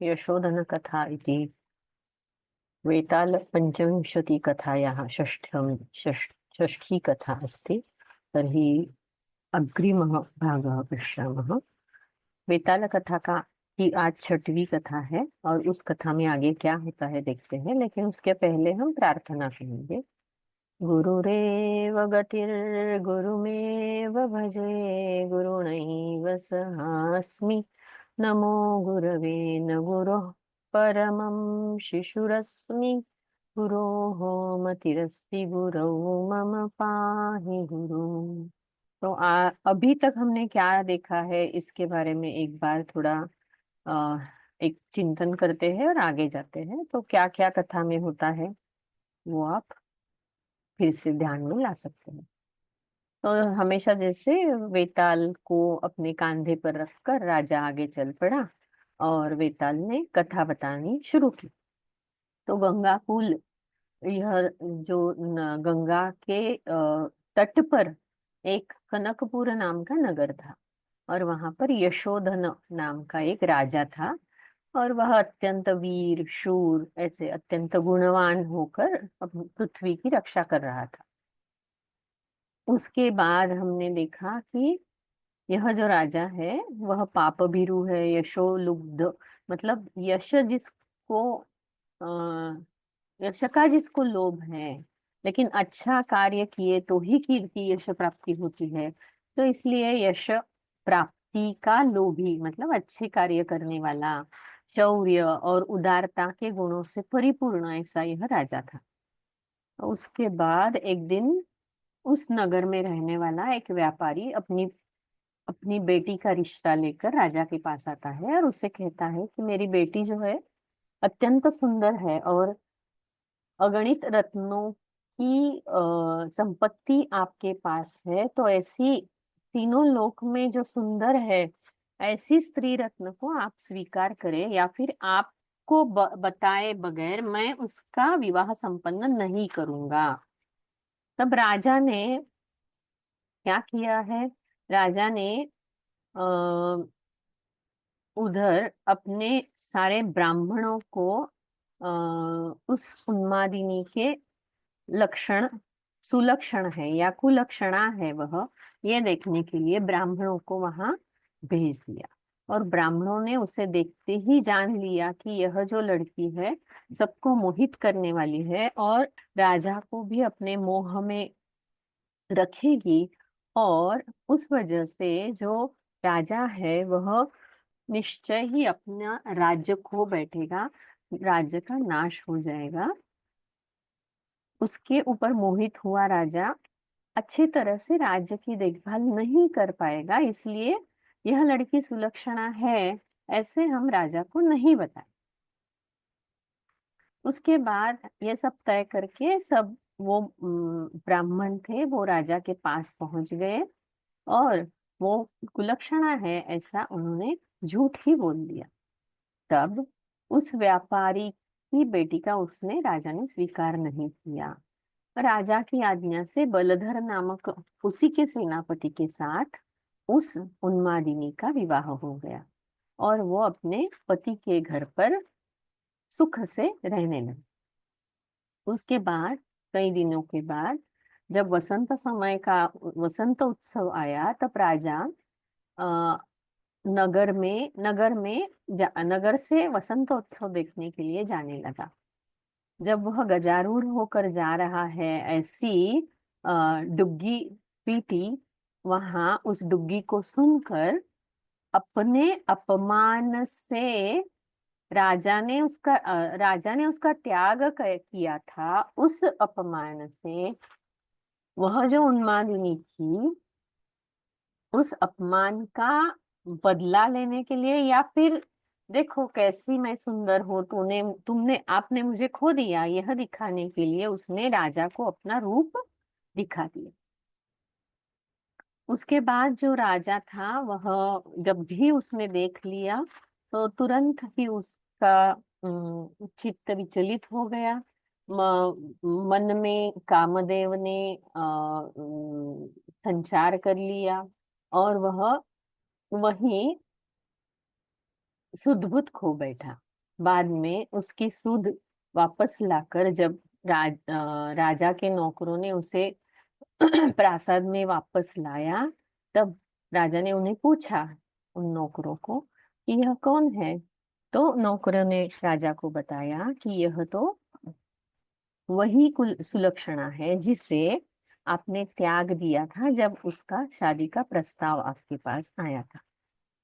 यशोधनकथा इति वेतालपञ्चविंशतिकथायाः षष्ठी कथा अस्ति। तर्हि अग्रिमः भागः पश्यामः। वेताल कथा की आज छठवीं कथा है और उस कथा में आगे क्या होता है देखते हैं, लेकिन उसके पहले हम प्रार्थना करेंगे। गुरुरेव गतिर्गुरुमेव भजे गुरुणैव सहास्मि। नमो गुरवे न गुरोः परमं शिशुरस्मि। गुरोः मतिरस्ति गुरौ मम पाहि गुरु। तो अभी तक हमने क्या देखा है इसके बारे में एक बार थोड़ा आ, एक चिंतन करते हैं और आगे जाते हैं। तो क्या क्या कथा में होता है वो आप फिर से ध्यान में ला सकते हैं। तो हमेशा जैसे वेताल को अपने कंधे पर रखकर राजा आगे चल पड़ा और वेताल ने कथा बतानी शुरू की। तो गंगा पुल, यह जो गंगा के तट पर एक कनकपुर नाम का नगर था और वहां पर यशोधन नाम का एक राजा था। और वह अत्यंत वीर शूर, ऐसे अत्यंत गुणवान होकर अपनी पृथ्वी की रक्षा कर रहा था। उसके बाद हमने देखा कि यह जो राजा है वह पाप भीरु है, यशो लुब्ध, मतलब यश जिसको यश का जिसको लोभ है, लेकिन अच्छा कार्य किए तो ही कीर्ति यश प्राप्ति होती है। तो इसलिए यश प्राप्ति का लोभी, मतलब अच्छे कार्य करने वाला, शौर्य और उदारता के गुणों से परिपूर्ण ऐसा यह राजा था। उसके बाद एक दिन उस नगर में रहने वाला एक व्यापारी अपनी अपनी बेटी का रिश्ता लेकर राजा के पास आता है और उससे कहता है कि मेरी बेटी जो है अत्यंत सुंदर है और अगणित रत्नों की संपत्ति आपके पास है। तो ऐसी तीनों लोक में जो सुंदर है, ऐसी स्त्री रत्न को आप स्वीकार करें या फिर आपको बताए बगैर मैं उसका विवाह संपन्न नहीं करूंगा। तब राजा ने क्या किया है? राजा ने अ, उधर अपने सारे ब्राह्मणों को उस उन्मादिनी के लक्षण सुलक्षण है या कुलक्षणा है वह, ये देखने के लिए ब्राह्मणों को वहां भेज दिया। और ब्राह्मणों ने उसे देखते ही जान लिया कि यह जो लड़की है सबको मोहित करने वाली है और राजा को भी अपने मोह में रखेगी। और उस वजह से जो राजा है वह निश्चय ही अपना राज्य खो बैठेगा, राज्य का नाश हो जाएगा। उसके ऊपर मोहित हुआ राजा अच्छी तरह से राज्य की देखभाल नहीं कर पाएगा, इसलिए यह लड़की सुलक्षणा है ऐसे हम राजा को नहीं बताए। उसके बाद ये सब तय करके सब वो ब्राह्मण थे वो राजा के पास पहुंच गए और वो कुलक्षणा है ऐसा उन्होंने झूठ ही बोल दिया। तब उस व्यापारी की बेटी का उसने राजा ने स्वीकार नहीं किया। राजा की आज्ञा से बलधर नामक उसी के सेनापति के साथ उस उन्मादिनी का विवाह हो गया और वो अपने पति के घर पर सुख से रहने लगी। उसके बाद कई दिनों के बाद जब वसंत समय का वसंत उत्सव आया तब राजा अ, नगर से वसंत उत्सव देखने के लिए जाने लगा। जब वह गजारूढ़ होकर जा रहा है, ऐसी डुग्गी पीटी, वहां उस डुग्गी को सुनकर अपने अपमान से राजा ने उसका त्याग किया था। उस अपमान से वह जो उन्मादिनी थी उस अपमान का बदला लेने के लिए, या फिर देखो कैसी मैं सुंदर हूँ, तुमने आपने मुझे खो दिया, यह दिखाने के लिए उसने राजा को अपना रूप दिखा दिया। उसके बाद जो राजा था वह जब भी उसने देख लिया तो तुरंत ही उसका चित्त विचलित हो गया। मन में कामदेव ने संचार कर लिया और वह वहीं सुध बुध खो बैठा। बाद में उसकी सुध वापस लाकर जब राजा के नौकरों ने उसे प्रासाद में वापस लाया, तब राजा ने उन्हें पूछा, उन नौकरों को, कि यह कौन है। तो नौकरों ने राजा को बताया कि यह तो वही कुल सुलक्षणा है जिसे आपने त्याग दिया था जब उसका शादी का प्रस्ताव आपके पास आया था।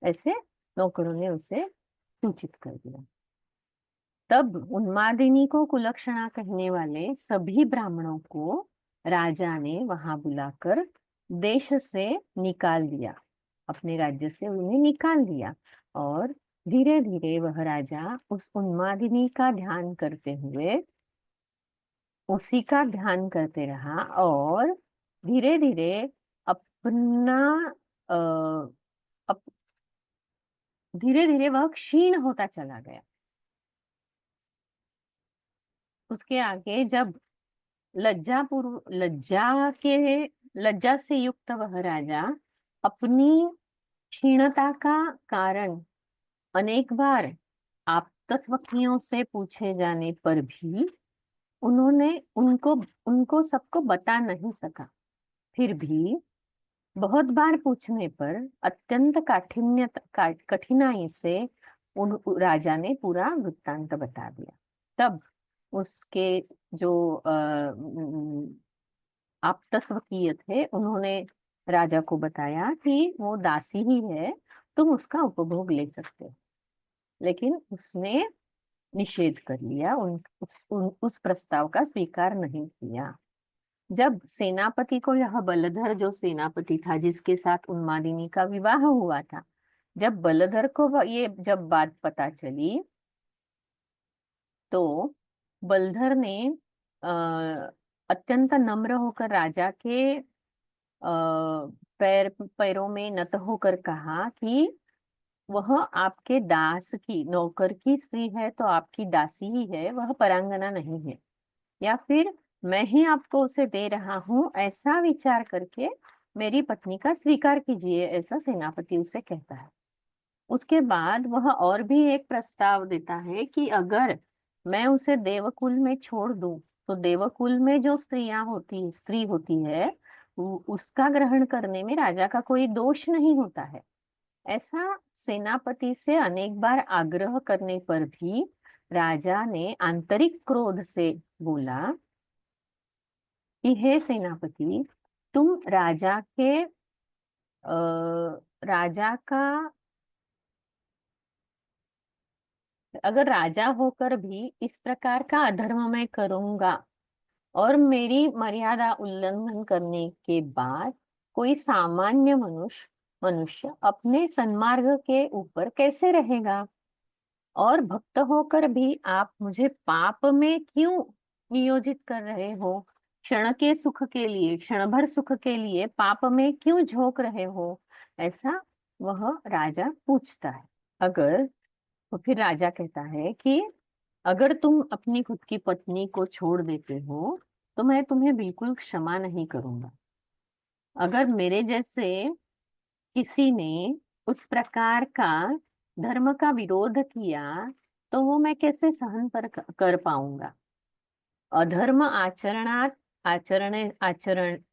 ऐसे नौकरों ने उसे सूचित कर दिया। तब उन्मादिनी को कुलक्षणा कहने वाले सभी ब्राह्मणों को राजा ने वहां बुलाकर देश से निकाल दिया, अपने राज्य से उन्हें निकाल दिया। और धीरे धीरे वह राजा उस उन्मादिनी का ध्यान करते हुए उसी का ध्यान करते रहा, और धीरे धीरे अपना अ, अप, धीरे धीरे वह क्षीण होता चला गया। उसके आगे जब लज्जा से युक्त वह राजा अपनी क्षीणता का कारण अनेक बार आप्तस्वकीयों से पूछे जाने पर भी उन्होंने उनको उनको सबको बता नहीं सका। फिर भी बहुत बार पूछने पर अत्यंत कठिनाई से उन राजा ने पूरा वृत्तांत बता दिया। तब उसके जो आप्तस्वकीय थे, उन्होंने राजा को बताया कि वो दासी ही है, तुम उसका उपभोग ले सकते हो। लेकिन उसने निषेध कर लिया, उस प्रस्ताव का स्वीकार नहीं किया। जब सेनापति को यह बलधर, जो सेनापति था जिसके साथ उन्मादिनी का विवाह हुआ था, जब बलधर को ये जब बात पता चली, तो बलधर ने अत्यंत नम्र होकर राजा के पैरों में नत होकर कहा कि वह आपके दास की, नौकर की स्त्री है तो आपकी दासी ही है, वह परांगना नहीं है, या फिर मैं ही आपको उसे दे रहा हूँ, ऐसा विचार करके मेरी पत्नी का स्वीकार कीजिए, ऐसा सेनापति उसे कहता है। उसके बाद वह और भी एक प्रस्ताव देता है कि अगर मैं उसे देवकुल में छोड़ दूं, तो देवकुल में जो स्त्री होती है, उसका ग्रहण करने में राजा का कोई दोष नहीं होता है। ऐसा सेनापति से अनेक बार आग्रह करने पर भी राजा ने आंतरिक क्रोध से बोला कि हे सेनापति, तुम राजा का, अगर राजा होकर भी इस प्रकार का अधर्म मैं करूंगा और मेरी मर्यादा उल्लंघन करने के बाद कोई सामान्य मनुष्य अपने सन्मार्ग के ऊपर कैसे रहेगा? और भक्त होकर भी आप मुझे पाप में क्यों नियोजित कर रहे हो? क्षण के सुख के लिए, क्षण भर सुख के लिए पाप में क्यों झोंक रहे हो? ऐसा वह राजा पूछता है। अगर तो फिर राजा कहता है कि अगर तुम अपनी खुद की पत्नी को छोड़ देते हो तो मैं तुम्हें बिल्कुल क्षमा नहीं करूंगा। अगर मेरे जैसे किसी ने उस प्रकार का धर्म का विरोध किया तो वो मैं कैसे सहन कर पाऊंगा? अधर्म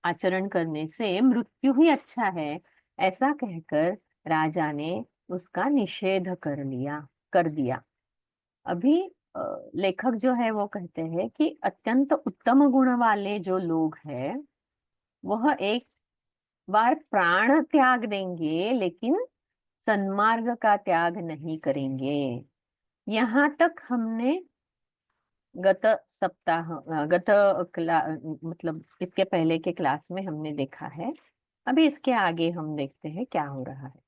आचरण करने से मृत्यु ही अच्छा है, ऐसा कहकर राजा ने उसका निषेध कर दिया। अभी लेखक जो है वो कहते हैं कि अत्यंत उत्तम गुण वाले जो लोग हैं, वह एक बार प्राण त्याग देंगे लेकिन सन्मार्ग का त्याग नहीं करेंगे। यहाँ तक हमने गत सप्ताह गत क्ला मतलब इसके पहले के क्लास में हमने देखा है। अभी इसके आगे हम देखते हैं क्या हो रहा है।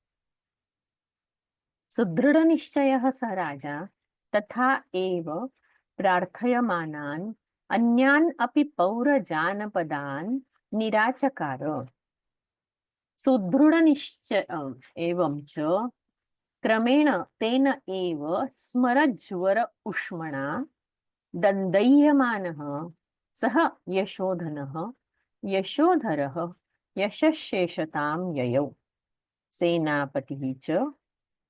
सुदृढ़ निश्चयः स राजा तथा एव प्रार्थयमानान् अन्यान् अपि पौरजानपदान् निराचकार। सुदृढ़ निश्चय एवं च क्रमेण तेन एव स्मरज्वर उष्मणा दन्दह्यमानः सः यशोधनः यशोधरः यशशेषतां ययौ सेनापतिः च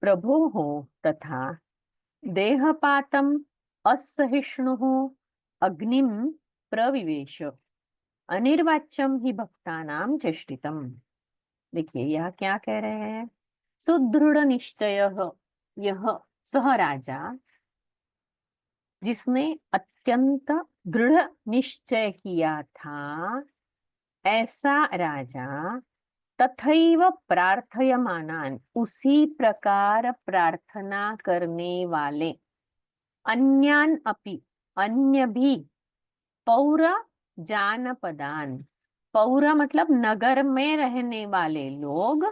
प्रभोः तथा देहपातम असहिष्णुः अग्निम प्रविवेश अनिर्वाच्यम ही भक्तानाम चेष्टितम। देखिए यह क्या कह रहे हैं। सुदृढ़ निश्चय, यह सह राजा जिसने अत्यंत दृढ़ निश्चय किया था, ऐसा राजा तथैव प्रार्थयमानान, उसी प्रकार प्रार्थना करने वाले, अन्यान अपि, अन्य भी, पौर जानपदान, पौर मतलब नगर में रहने वाले लोग,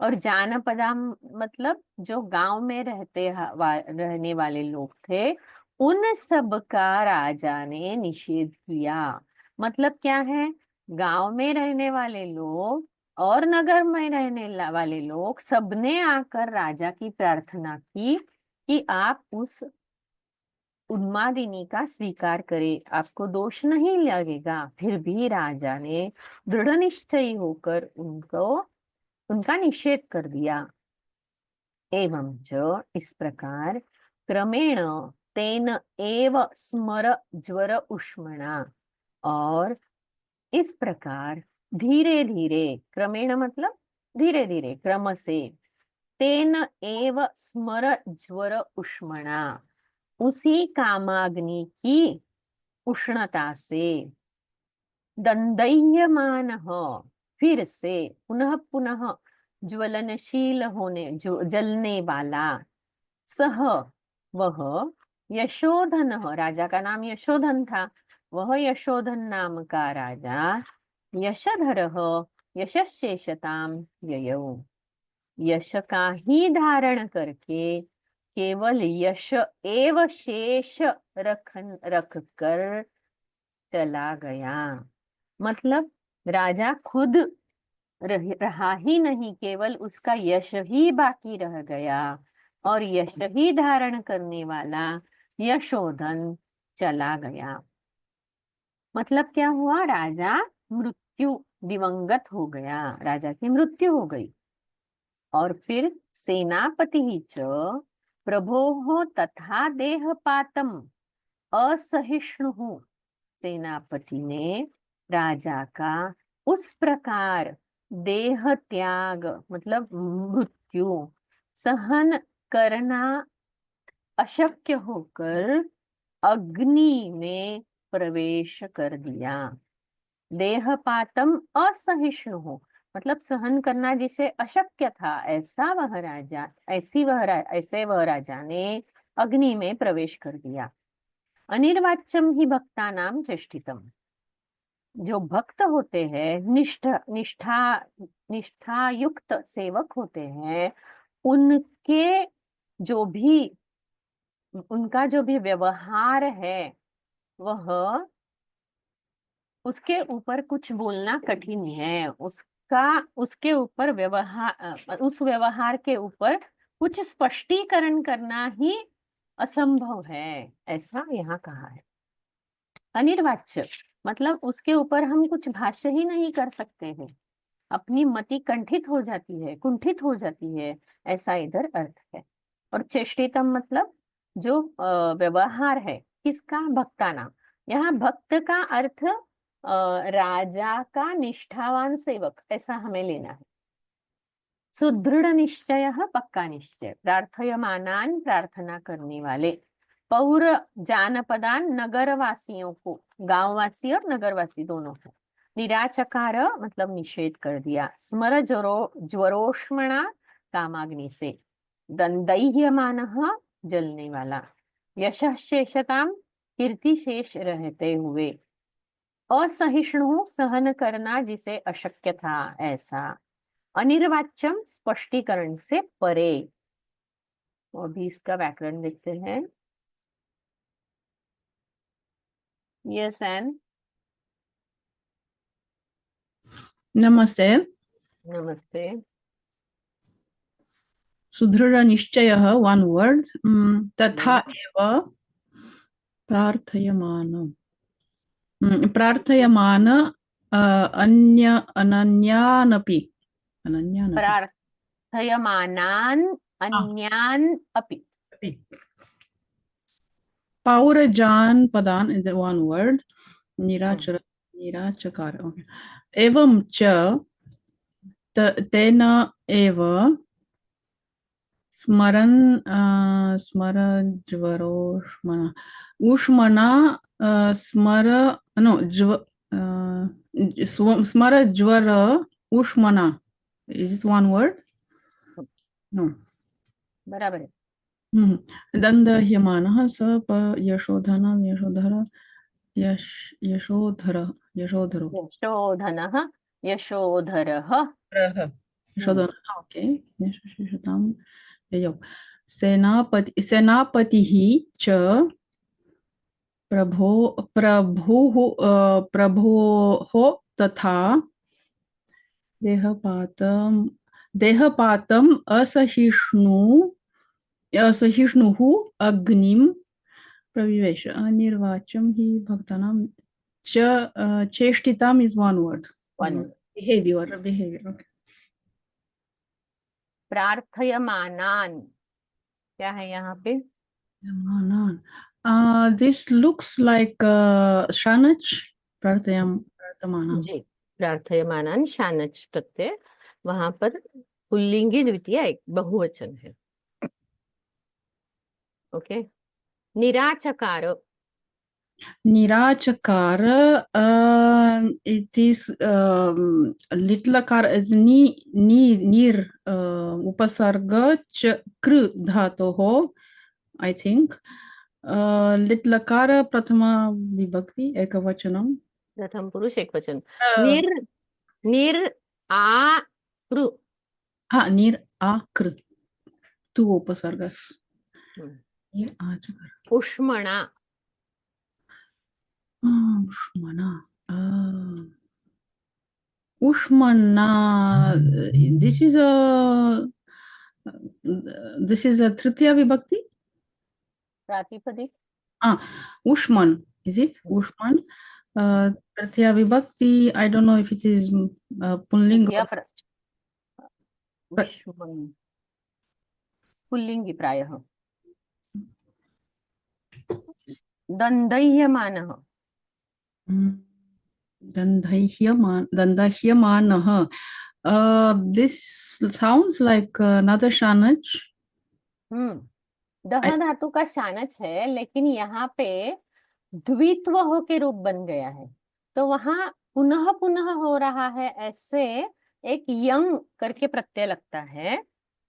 और जानपदा मतलब जो गांव में रहने वाले लोग थे, उन सब का राजा ने निषेध किया। मतलब क्या है, गांव में रहने वाले लोग और नगर में रहने वाले लोग सबने आकर राजा की प्रार्थना की कि आप उस उन्मादिनी का स्वीकार करे, आपको दोष नहीं लगेगा। फिर भी राजा ने दृढ़ निश्चयी होकर उनका निषेध कर दिया। एवं च, इस प्रकार, क्रमेण तेन एव स्मर ज्वर उष्मणा, और इस प्रकार धीरे धीरे, क्रमेण मतलब धीरे धीरे, क्रम से, तेन एव स्मर ज्वर उष्मणा, उसी कामाग्नि की उष्णता से, दंदयमान, फिर से, पुनः पुनः ज्वलनशील होने, जो जलने वाला, सह, वह, यशोधन, राजा का नाम यशोधन था, वह यशोधन नाम का राजा, यशधर, यशशेषताम ययौ, यश का ही धारण करके केवल यश एव शेष रख कर चला गया। मतलब राजा खुद रहा ही नहीं, केवल उसका यश ही बाकी रह गया, और यश ही धारण करने वाला यशोधन चला गया। मतलब क्या हुआ, राजा मृत्यु, दिवंगत हो गया, राजा की मृत्यु हो गई। और फिर सेनापति च प्रभोः तथा देहपातम असहिष्णुः, सेनापति ने राजा का उस प्रकार देह त्याग मतलब मृत्यु सहन करना अशक्य होकर अग्नि में प्रवेश कर दिया। देहपातम असहिष्णु हो मतलब सहन करना जिसे अशक्य था, ऐसा वह राजा, ऐसे वह राजा ने अग्नि में प्रवेश कर दिया। अनिर्वाच्यम ही भक्ता नाम चेष्टितम, जो भक्त होते हैं, निष्ठा युक्त सेवक होते हैं, उनके जो भी उनका जो भी व्यवहार है, वह उसके ऊपर कुछ बोलना कठिन है। उसके ऊपर उस व्यवहार के ऊपर कुछ स्पष्टीकरण करना ही असंभव है, ऐसा यहाँ कहा है। अनिर्वाच्य मतलब उसके ऊपर हम कुछ भाष्य ही नहीं कर सकते हैं, अपनी मति कंठित हो जाती है, कुंठित हो जाती है, ऐसा इधर अर्थ है। और चेष्टितम मतलब जो व्यवहार है किसका, भक्ता नाम। यहाँ भक्त का अर्थ राजा का निष्ठावान सेवक, ऐसा हमें लेना है। सुदृढ़ निश्चय, पक्का निश्चय, प्रार्थयमानान, प्रार्थना करने वाले, पौर जानपदान, नगरवासियों को, गांववासी और नगरवासी दोनों को, निराचकार मतलब निषेध कर दिया, स्मर ज्वरोष्मणा, कामाग्नि से, दंदैह्यमान जलने वाला, यशः शेषताम, कीर्ति शेष रहते हुए, असहिष्णु सहन करना जिसे अशक्य था, ऐसा, अनिर्वाच्यम स्पष्टीकरण से परे। और भी इसका व्याकरण देखते हैं। यस एन, नमस्ते। नमस्ते। सुदृढ़ निश्चय, वन वर्ड, तथा एव प्रार्थयमान, प्रार्थयमान, अनन्यानपि, प्रार्थयमानान अन्यान अपि, Paurajan padan is the one word. Nirachara, nirachakara. Okay. Evam cha tena eva smaran smarajvaro shmana. Ushmana smara no smarajvara ushmana. Is it one word? No. बराबर है। दंदह्यमानः स यशोधन यशोधर यशोधर यशोधरो यशोधनः यशोधरः। रः हम्म, यशोधन ओके यशोतां ययो सेनापतिः च प्रभो प्रभुः प्रभोः तथा देहपातं देहपातम् असहिष्णुः अग्निं प्रविवेश निर्वाच्यं हि भक्तानां चेष्टिताम् is one word. One. Behavior. Okay. प्रार्थयमानान क्या है यहाँ पे? Yamanan. This looks like Shanach. Prathamanam. जी, प्रार्थयमानान शानच प्रत्यय, वहां पर पुल्लिंगी द्वितीय एक बहुवचन है। Okay. निराचकार Nirachakara, it is little akar is nir upasarga kr dhatoho, I think. Little akara prathama vibhakti ekavachanam. प्रथम पुरुष एक वचन। Uh, निर निर आ कृ nir akr, two upasargas. Nir achakar. उष्मणा Ushmana. Ushmana. This is a Tritiya Vibhakti. प्रातिपदिक। Ushman. Is it? Ushman. Tritiya Vibhakti. I don't know if it is Pullinga. द्वितीय उष्मन् पुल्लिंगी प्रायः। दंदह्यमानः Dandahyamanaha. This sounds like another Shanach. दह धातु का शानच है, लेकिन यहाँ पे द्वित्व हो के रूप बन गया है, तो वहां पुनः पुनः हो रहा है, ऐसे एक यंग करके प्रत्यय लगता है।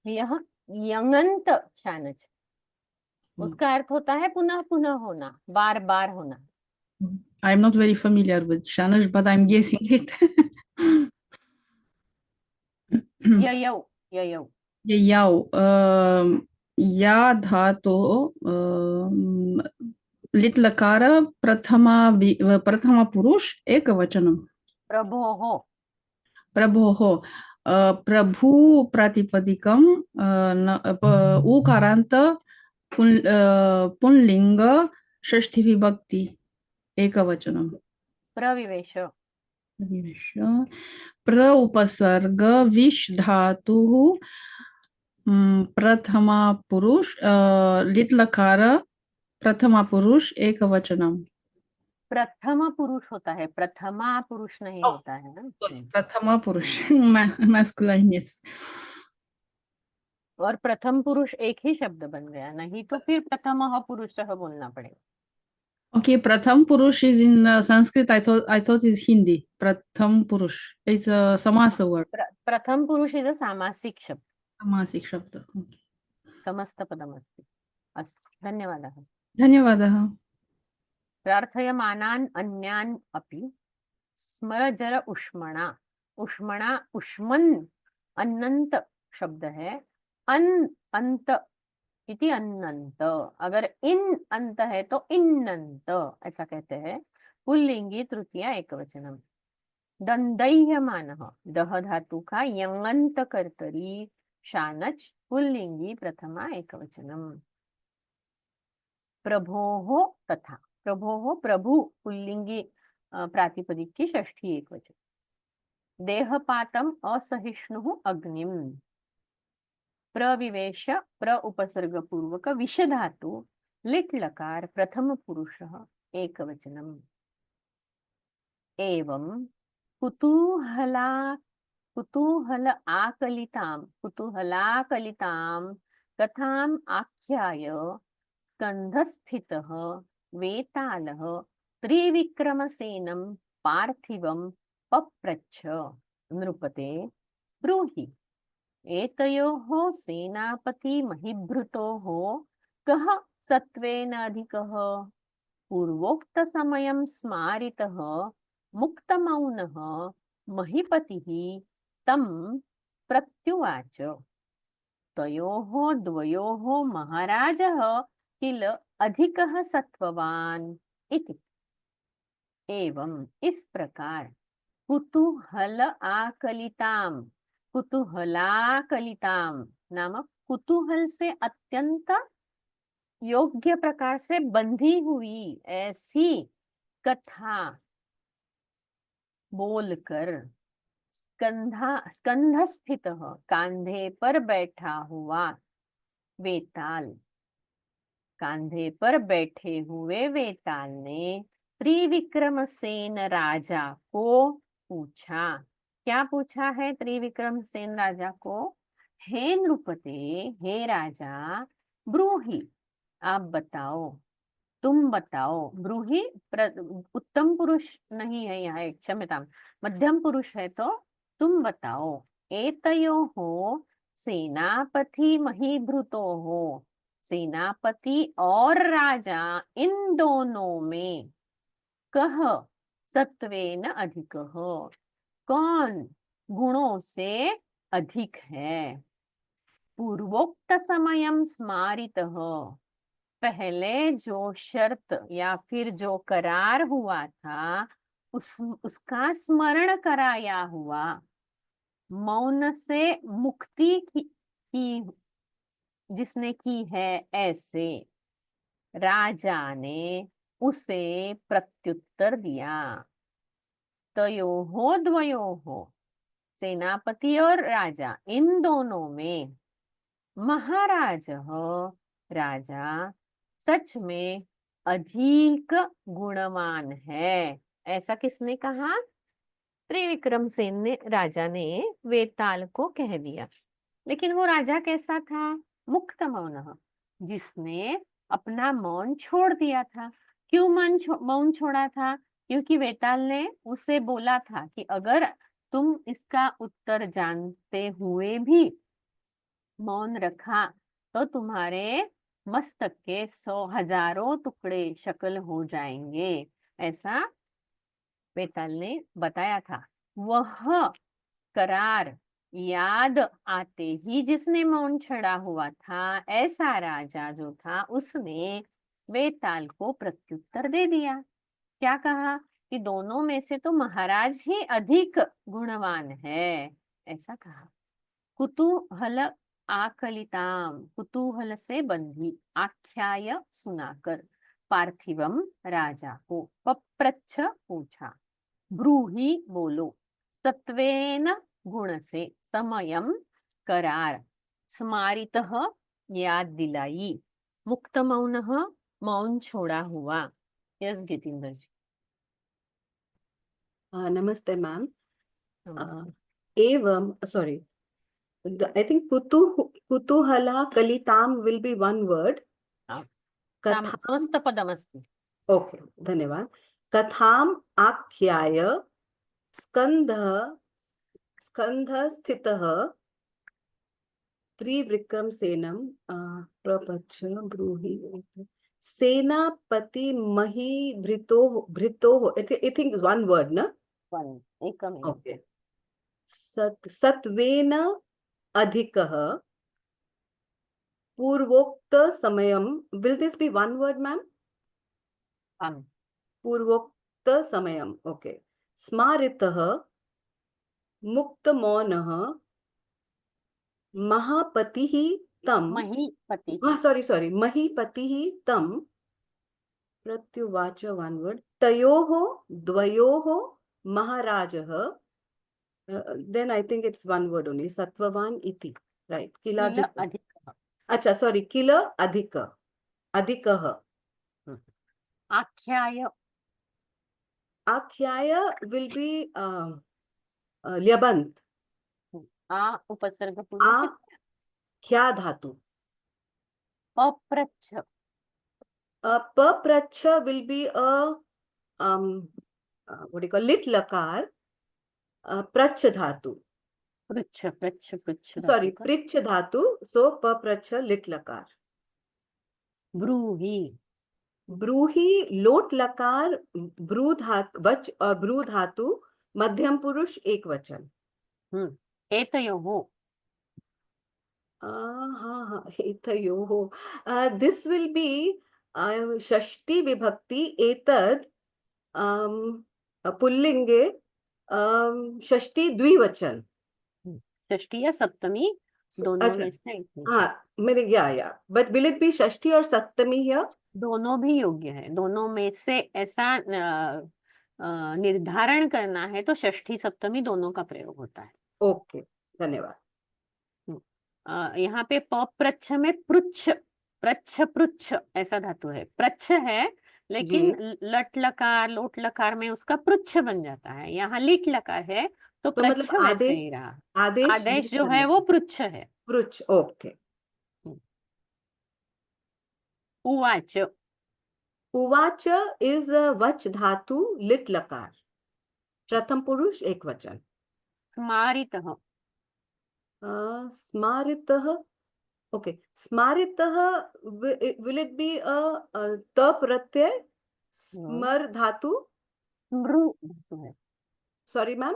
यह यंगंत शानच, उसका अर्थ होता है पुनः पुनः होना, बार बार होना। I'm not very familiar with Shanash, but I'm guessing it. ययौ ययौ Yau. Ya dhato litlakara prathama purush ekavachanam. प्रभोः Prabhoho. Prabhu pratipadikam ukaranta punlinga shashti vibhakti ekavachanam. प्रविवेश प्र उपसर्ग विश धातु प्रथमा पुरुष लिट्लकार प्रथमा पुरुष एक वचनम। प्रथम पुरुष होता है, प्रथमा पुरुष नहीं होता है ना। प्रथमा पुरुष मैस्कुलाइन। और प्रथम पुरुष एक ही शब्द बन गया, नहीं तो फिर प्रथमः पुरुषः बोलना पड़ेगा। Okay, Pratham Purush is in Sanskrit. I thought is Hindi. Pratham Purush. It's a samasa word. प्रथम पुरुष इज सामासिक शब्द, सामासिक शब्द। समस्तपदमस्ति। अस्तु, धन्यवादः। धन्यवादः। प्रार्थयमानान् अन्यान् अपि स्मरजर उष्मणा। उष्मणा उष्मन् अनंत शब्द है, अन अंत इति अनंत, अगर इन अंत है तो इन्नंत ऐसा कहते हैं। पुल्लिंगी तृतीया एकवचनम। दंदैह्यमानः, दह धातु का यंगंत कर्तरी शानच पुल्लिंगी प्रथमा एकवचनम। प्रभोः तथा, प्रभोः प्रभु पुल्लिंगी प्रातिपदिक की षष्ठी एकवचन। देहपातम असहिष्णुः अग्निम। प्रविवेश प्र उपसर्ग पूर्वक विष धातु लिट् लकार प्रथम पुरुषः एकवचनम्। एवं कुतूहलाकलितां कथाम् आख्याय स्कन्धस्थितः वेतालः त्रिविक्रमसेनं पार्थिवं पप्रच्छ। नृपते ब्रूहि, एतयोः सेनापतिमहिभृतोः कः सत्त्वेन अधिकः? पूर्वोक्तसमयं स्मारितः मुक्तमौनः महीपतिः तं प्रत्युवाच। तयोः द्वयोः महाराजः किल अधिकः सत्त्ववान् इति। एवं इस प्रकार कुतूहलाकलिताम नामक कुतूहल से अत्यंत योग्य प्रकार से बंधी हुई ऐसी कथा बोलकर स्कंध स्थित कांधे पर बैठा हुआ वेताल, कांधे पर बैठे हुए वेताल ने त्रिविक्रमसेन राजा को पूछा। क्या पूछा है त्रिविक्रमसेन राजा को? हे नृपते, हे राजा, ब्रूहि, आप बताओ, तुम बताओ। ब्रूहि उत्तम पुरुष नहीं है, यहाँ एक क्षम्यतां मध्यम पुरुष है, तो तुम बताओ। एतयोः सेनापति महीभृतोः, सेनापति और राजा इन दोनों में कह सत्वेन अधिकः, कौन गुणों से अधिक है? पूर्वोक्त समयम स्मारितः, पहले जो शर्त या फिर जो करार हुआ था उसका स्मरण कराया हुआ, मौन से मुक्ति की जिसने की है, ऐसे राजा ने उसे प्रत्युत्तर दिया। तयोः द्वयोः, सेनापति और राजा इन दोनों में महाराजः, राजा सच में अधिक गुणवान है। ऐसा किसने कहा? त्रिविक्रमसेन ने, राजा ने वेताल को कह दिया। लेकिन वो राजा कैसा था? मुक्त मौन, जिसने अपना मौन छोड़ दिया था। क्यों मौन छोड़ा था? क्योंकि वेताल ने उसे बोला था कि अगर तुम इसका उत्तर जानते हुए भी मौन रखा तो तुम्हारे मस्तक के 100 हजारों टुकड़े शक्ल हो जाएंगे, ऐसा वेताल ने बताया था। वह करार याद आते ही जिसने मौन छड़ा हुआ था, ऐसा राजा जो था, उसने वेताल को प्रत्युत्तर दे दिया। क्या कहा? कि दोनों में से तो महाराज ही अधिक गुणवान है, ऐसा कहा। कुतूहल आकलिताम, कुतूहल से बंधी, आख्याय सुनाकर, पार्थिवम राजा को पप्रच्छ पूछा। ब्रूहि बोलो, सत्वेन गुण से, समयम करार, स्मारितः याद दिलाई, मुक्त मौनः मौन छोड़ा हुआ। यस गितेंद्र जी। Namaste, ma'am. नमस्ते। Evam, sorry. I think kutuhala kalitam will be one word. Katham, समस्तपदमस्ति। okay, धन्यवाद. कथाम आख्याय स्कंध स्थितः त्रिविक्रमसेनं प्रपच्छ ब्रूहि सेनापति भृतोः. I think one word, na? One, एकमेव। Okay. सत्वेन अधिकः पूर्वोक्त समयम. Will this be one word, ma'am? पूर्वोक्त समयम. Okay. स्मारितः मुक्तमौनः महापतिः तं. महीपति। sorry. महीपतिः तं प्रत्युवाच. one word. तयोः द्वयोः महाराजः. Then I think it's one word only. Sattvavan iti. Right. किल अधिक। अच्छा, sorry. किल अधिक. अधिकः. आख्याय आख्याय will be ल्यबंत. आ उपसर्ग पूर्वक ख्या धातु. अप्रच्छ पप्रच्छ will be a what do you call lit lakar. प्रच्छ धातु. पृच्छ पृच्छ पृच्छ Sorry, धातु का पृच्छ धातु. So पप्रच्छ लिट लकार. ब्रूहि ब्रूहि लोट लकार. ब्रू धातु वच और ब्रू धातु मध्यम पुरुष एक वचन. एतयोः हाँ हाँ एतयोः. This will be षष्ठी विभक्ति. एतद पुल्लिंगे षष्ठी द्विवचन. षष्ठी या सप्तमी दोनों अच्छा में से एक हो हाँ सकता मैंने या बट विल इट बी षष्ठी और सप्तमी हियर? है। दोनों भी योग्य है, दोनों में से ऐसा निर्धारण करना है तो षष्ठी सप्तमी दोनों का प्रयोग होता है। ओके धन्यवाद. यहाँ पे पप्रच्छ में पृच्छ प्रच्छ पृच्छ ऐसा धातु है, प्रच्छ है लेकिन लट लकार लोट लकार में उसका पृच्छ बन जाता है। यहाँ लिट लकार है तो तो प्रच्छ मतलब वैसे आदेश ही रहा। आदेश आदेश ये जो है करने वो का. पृच्छ है। पृच्छ. ओके. उवाच उवाच इज वच धातु लिट लकार. प्रथम पुरुष एक वचन. स्मारितः स्मारितः. ओके स्मारितः विल इट बी त प्रत्यय स्मर धातु. स्मृ धातु है, सॉरी मैम.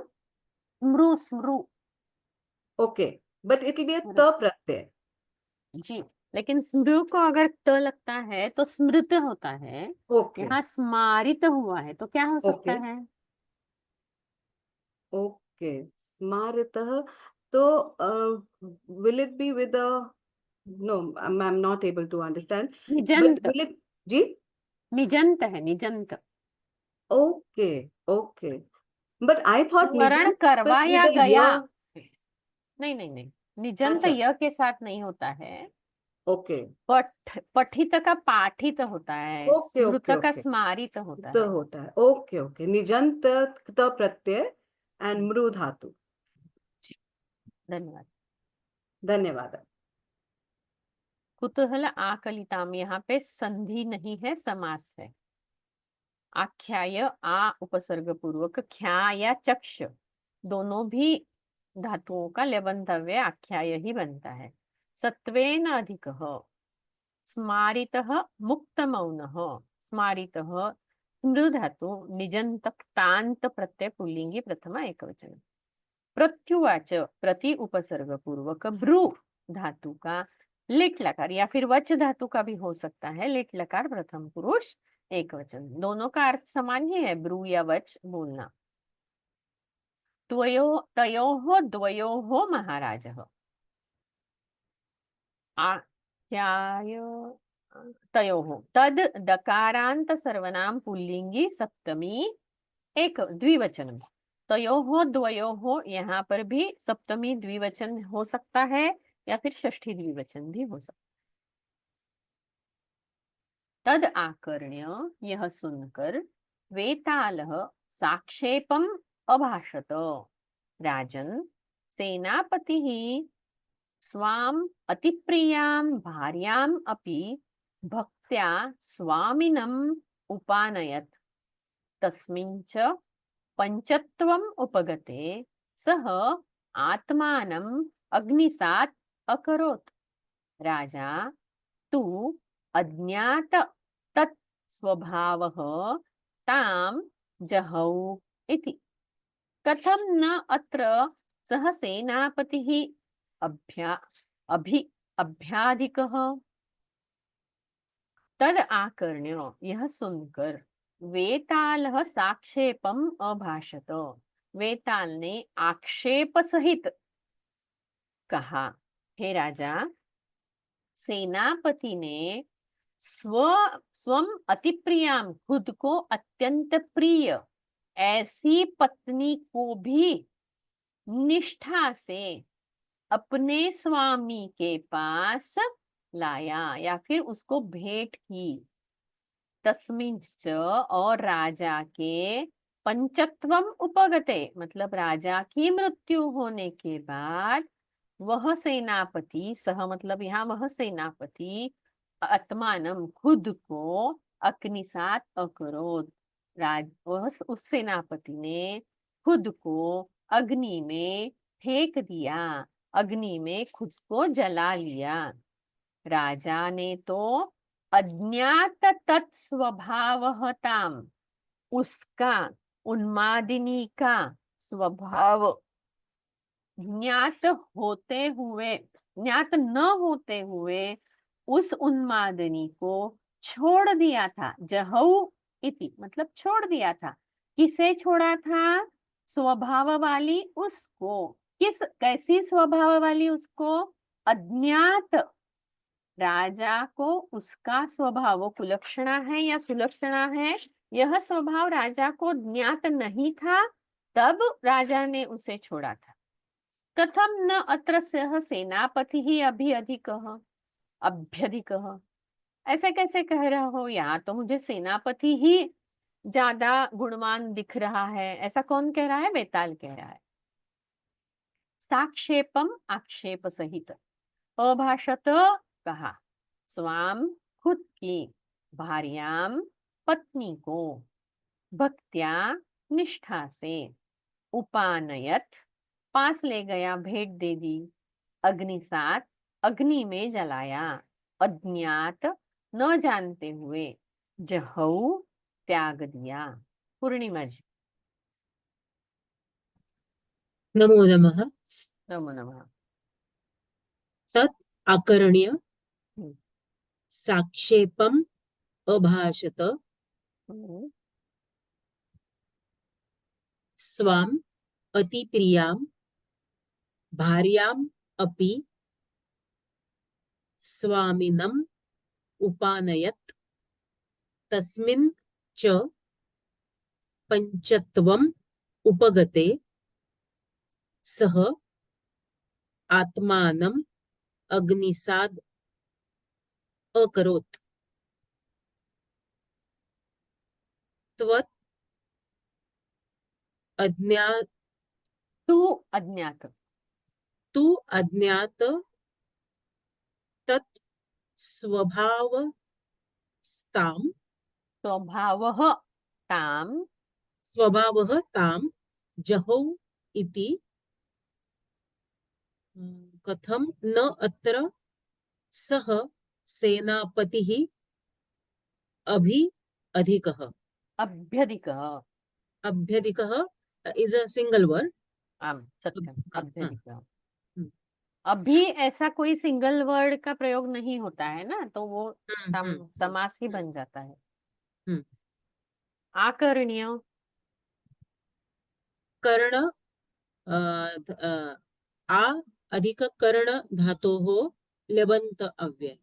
स्मृ स्मृ okay but it will be त प्रत्यय. जी, लेकिन स्मृ को अगर त लगता है तो स्मृत होता है। ओके यहाँ स्मारित हुआ है तो क्या हो सकता ओके है? ओके स्मारितः. तो will it be with a no I'm not able to understand but निजंत will it जी. निजंत है, निजंत okay okay but I thought स्मरण निजंत करवाया with a गया य. नहीं नहीं नहीं, निजंत अच्छा य के साथ नहीं होता है। ओके पठित का पाठित होता है, ओके स्मृत ओके का ओके स्मारित होता त है। होता है. ओके ओके निजंत त प्रत्यय एंड मृ धातु. धन्यवाद। धन्यवाद. कुतूहल आकलिताम, यहाँ पे संधि नहीं है, समास है। आख्याय आ उपसर्ग पूर्वक ख्या या चक्ष दोनों भी धातुओं का लेबंधव्य आख्याय ही बनता है। सत्वेन अधिकः स्मारितः मुक्तमौनः स्मारितः स्मृ धातु निजंत क्तांत प्रत्यय पुल्लिंगी प्रथमा एकवचन। प्रत्युवाच प्रति उपसर्ग पूर्वक ब्रू धातु का लिट लकार या फिर वच धातु का भी हो सकता है। लिट लकार प्रथम पुरुष एक वचन, दोनों का अर्थ समान ही है, ब्रू या वच बोलना। तयोः द्वयोः महाराजः आख्याय तयोः तद दकारांत सर्वनाम पुल्लिंगी सप्तमी एक द्विवचन। तयोः द्वयोः यहाँ पर भी सप्तमी द्विवचन हो सकता है या फिर षष्ठी द्विवचन भी हो सकता है। तद आकर्ण्य यह सुनकर वेतालः साक्षेपम अभाषत। राजन् सेनापतिः स्वाम अतिप्रियां भार्याम् अपि भक्त्या स्वामिनम् उपानयत्। तस्मिन् च पंचत्वम् उपगते सः आत्मानम् अग्निसात् अकरोत्। राजा तु अज्ञात तत् स्वभावः तां जहौ इति। कथं न अत्र सः सेनापतिः अभ्याधिकः। तद आकर्ण्य यह सुनकर वेतालः साक्षेपम अभाषत। वेताल ने आक्षेप सहित कहा, हे राजा, सेनापति ने स्वम अतिप्रियाम खुद को अत्यंत प्रिय ऐसी पत्नी को भी निष्ठा से अपने स्वामी के पास लाया या फिर उसको भेंट की। तस्मिंश्च और राजा के पंचत्वम उपगते मतलब राजा की मृत्यु होने के बाद वह सेनापति सह मतलब यहाँ वह सेनापति आत्मानम खुद को अग्निसात अकरोत वह उस सेनापति ने खुद को अग्नि में फेंक दिया, अग्नि में खुद को जला लिया। राजा ने तो अज्ञात तत्स्वभावताम उसका उन्मादिनी का स्वभाव ज्ञात होते हुए ज्ञात न होते हुए उस उन्मादिनी को छोड़ दिया था। जहऊ इति मतलब छोड़ दिया था। किसे छोड़ा था? स्वभाव वाली उसको। किस कैसी स्वभाव वाली उसको? अज्ञात राजा को उसका स्वभाव वो कुलक्षणा है या सुलक्षणा है, यह स्वभाव राजा को ज्ञात नहीं था, तब राजा ने उसे छोड़ा था। कथम न अत्र सः सेनापति ही अभ्यधिकः अभ्यधिकः ऐसे कैसे कह रहे हो? यहाँ तो मुझे सेनापति ही ज्यादा गुणवान दिख रहा है। ऐसा कौन कह रहा है? बेताल कह रहा है। साक्षेपम आक्षेप सहित अभाषत कहा स्वाम खुद की भार्याम पत्नी को भक्त्या निष्ठा से उपानयत पास ले गया, भेंट दे दी, अग्निसात अग्नि में जलाया, अज्ञात न जानते हुए, जहऊ त्याग दिया। पूर्णिमा जी। नमो नमः। नमो नमः। तत् आकर्ण्य हम्म, साक्षेपम् अभाषत हम्म, स्वाम् अतिप्रियां भार्याम् अपि स्वामिनम् उपानयत् तस्मिन् च पञ्चत्वम् उपगते सः आत्मानम् अग्निसाद् अकरोत्। त्वत् अज्ञात तू अज्ञात तु अज्ञात तत् स्वभावस्ताम् स्वभावः ताम स्वभावः ताम् जहौ इति कथं न अत्र सः सेनापतिः अधिकः। अभ्यधिकः। अभ्यधिकः इज अ सिंगल वर्ड। आम सत्यम अभ्यधिकः। हम्म, अभी ऐसा कोई सिंगल वर्ड का प्रयोग नहीं होता है ना, तो वो समास ही बन जाता है। हम्म। आकर्ण्य कर्ण आ अधिक कर्ण धातोः लेबन्त अव्यय।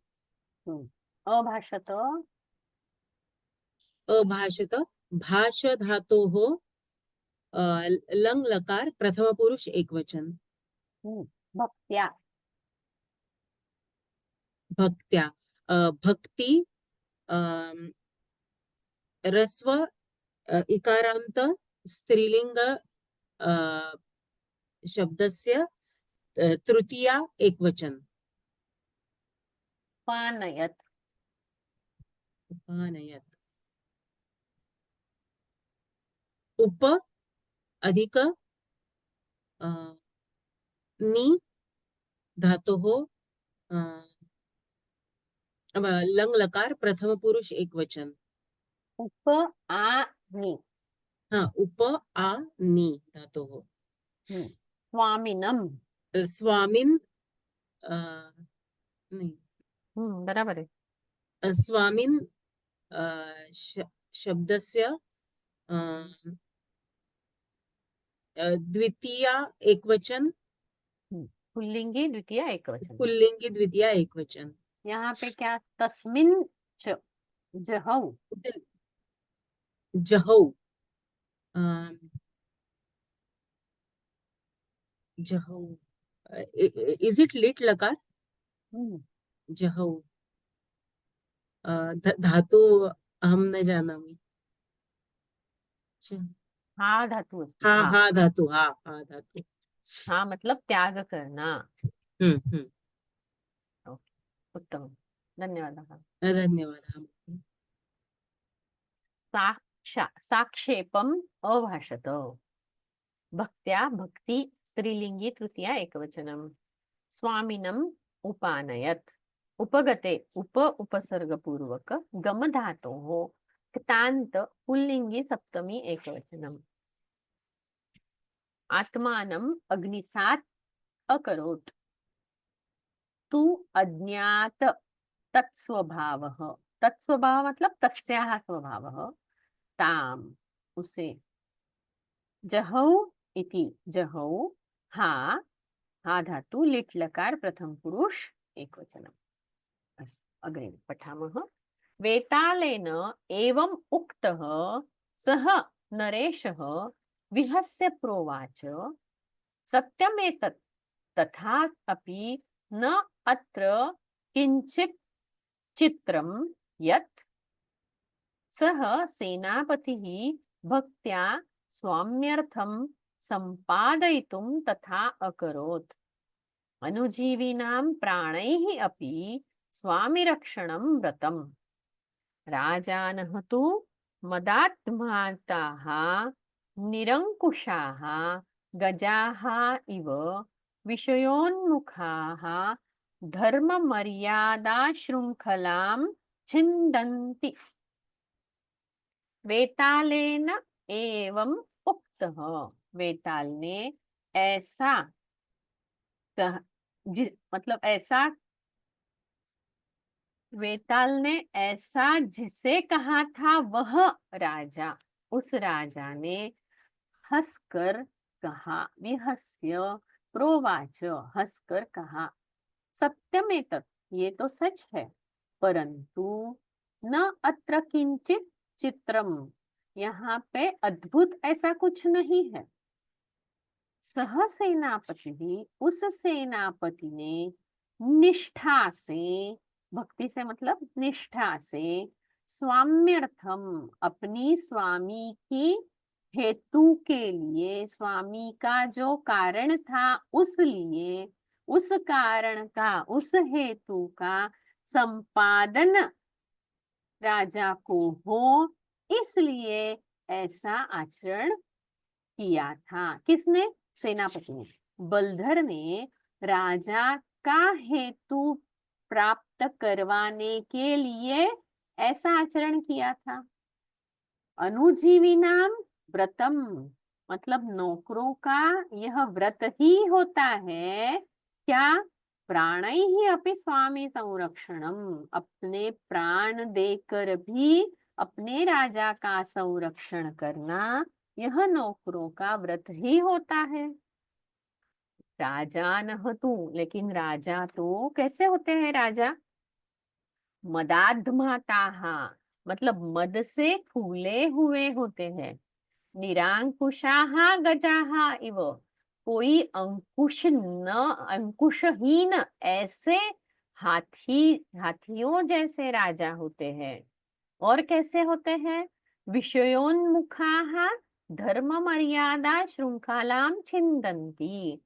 अभाषत अभाषत भाष धातोः लंग लकार प्रथम पुरुष एकवचन। भक्त्या भक्त्या भक्ति रस्व इकारांत स्त्रीलिंग शब्दस्य तृतीया एकवचन। पानयत उपानयत उप अधिक नी धातोः लंग लकार प्रथम पुरुष एकवचन। उप आ नि हाँ उप आ नी धातोः स्वामिनम स्वामिन नहीं बराबर है। स्वामिन शब्दस्य द्वितीया एकवचन पुल्लिंगी द्वितीय एकवचन। पुल्लिंगी द्वितीया एकवचन। यहाँ पे क्या? तस्मिन च जहौ जहौ जहौ इज इट लिट लकार? जहौ धातु अहं न जानामि। हा धातु अस्ति, हा हा हा धातु, हा हा धातु। हा मतलब त्याग करना। हम्म। ओके, उत्तमं, धन्यवादः। धन्यवादः। साक्षेपम् अभाषत। भक्त्या भक्ति स्त्रीलिंगी तृतीया एकवचनम। स्वामिनम उपानयत। उपगते उपसर्गपूर्वक गम धातोः क्तांत पुल्लिंगी सप्तमी एकवचनम। आत्मानम अग्निसात् अकरोत्। तु अज्ञात तत्स्वभावः। तत्स्वभाव मतलब तस्याः स्वभावः। ताम उसे। जहौ इति जहौ हा हा धातु लिट् लकार प्रथम पुरुष एकवचनम्। अस्तु, अग्रे पठामः। वेतालेन एवम् उक्तः सः नरेशः विहस्य प्रोवाच सत्यमेतत् तथापि न अत्र किञ्चित् चित्रं यत् सः सेनापतिः भक्त्या स्वाम्यर्थं सम्पादयितुं तथा अकरोत्। अनुजीविनां प्राणैः अपि स्वामिरक्षणं व्रतम्। राजानः तु मदात्माताः निरङ्कुशाः गजाः इव विषयोन्मुखाः धर्ममर्यादाशृङ्खलां छिन्दन्ति। वेतालेन एवं उक्तः। वेताल ने ऐसा मतलब ऐसा, वेताल ने ऐसा जिसे कहा था वह राजा, उस राजा ने हंसकर कहा। विहस्य प्रोवाच, हंसकर कहा। सत्यमेतत्, ये तो सच है, परंतु न अत्र किंचित चित्रम, यहाँ पे अद्भुत ऐसा कुछ नहीं है। सह सेनापति, उस सेनापति ने निष्ठा से, भक्ति से मतलब निष्ठा से, स्वाम्यर्थम अपनी स्वामी की हेतु के लिए, स्वामी का जो कारण था उस लिए, उस कारण का, उस हेतु का संपादन राजा को हो, इसलिए ऐसा आचरण किया था। किसने? सेनापति ने। बलधर ने राजा का हेतु प्राप्त करवाने के लिए ऐसा आचरण किया था। अनुजीवी नाम व्रतम मतलब नौकरों का यह व्रत ही होता है। क्या? प्राण ही अपि स्वामी संरक्षणम, अपने प्राण देकर भी अपने राजा का संरक्षण करना, यह नौकरों का व्रत ही होता है। राजा न तू, लेकिन राजा तो कैसे होते हैं? राजा मदाध्माता, मतलब मद से फूले हुए होते हैं। निरांकुशाहा गजाहा इव, कोई अंकुशहीन ऐसे हाथियों जैसे राजा होते हैं। और कैसे होते हैं? विषयोन्मुखाः धर्म मर्यादा श्रृंखलाम छिन्दन्ति,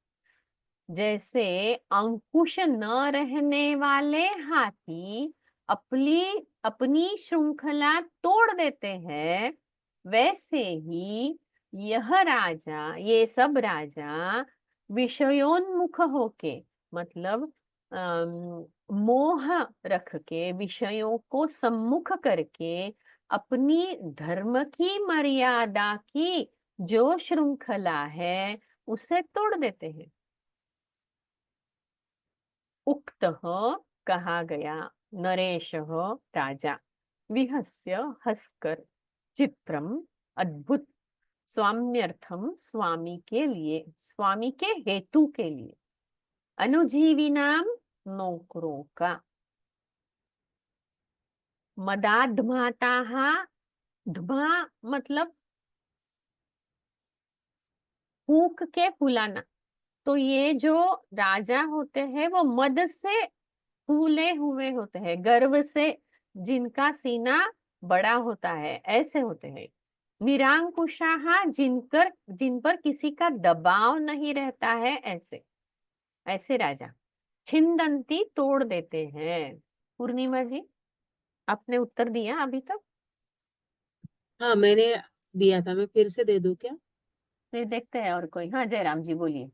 जैसे अंकुश न रहने वाले हाथी अपनी श्रृंखला तोड़ देते हैं, वैसे ही ये सब राजा विषयोन्मुख होके, मतलब मोह रख के, विषयों को सम्मुख करके अपनी धर्म की मर्यादा की जो श्रृंखला है उसे तोड़ देते हैं। उक्तः कहा गया, नरेशः राजा, विहस्य हंसकर, चित्रम अद्भुत, स्वाम्यर्थम स्वामी के लिए, स्वामी के हेतु के लिए, अनुजीवी नाम नौकरों का, मदाध्माता, धमा मतलब फूंक के फुलाना। तो ये जो राजा होते हैं वो मद से फूले हुए होते हैं, गर्व से जिनका सीना बड़ा होता है, ऐसे होते हैं। निरांकुशाः जिन पर किसी का दबाव नहीं रहता है, ऐसे ऐसे राजा। छिंदंती तोड़ देते हैं। पूर्णिमा जी, आपने उत्तर दिया अभी तक? हाँ, मैंने दिया था, मैं फिर से दे दूं क्या? फिर देखते हैं और कोई। हाँ, जयराम जी बोलिए।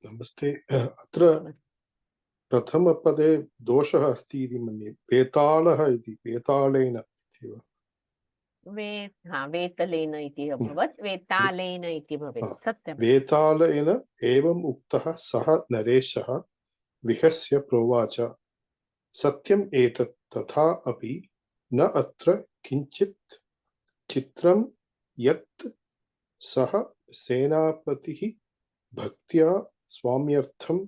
नमस्ते। अत्र प्रथमपदे दोषः अस्ति इति मन्ये। वेतालः इति वेतालेन इत्येव। हाँ, वेतलेन इति अभवत्, वेतालेन इति भवेत्, सत्यम्। वेतालेन एवम् उक्तः सः नरेशः विहस्य प्रोवाच, सत्यम् एतत्, तथा अपि न अत्र किञ्चित् चित्रं यत् सः सेनापतिः भक्त्या स्वाम्यर्थं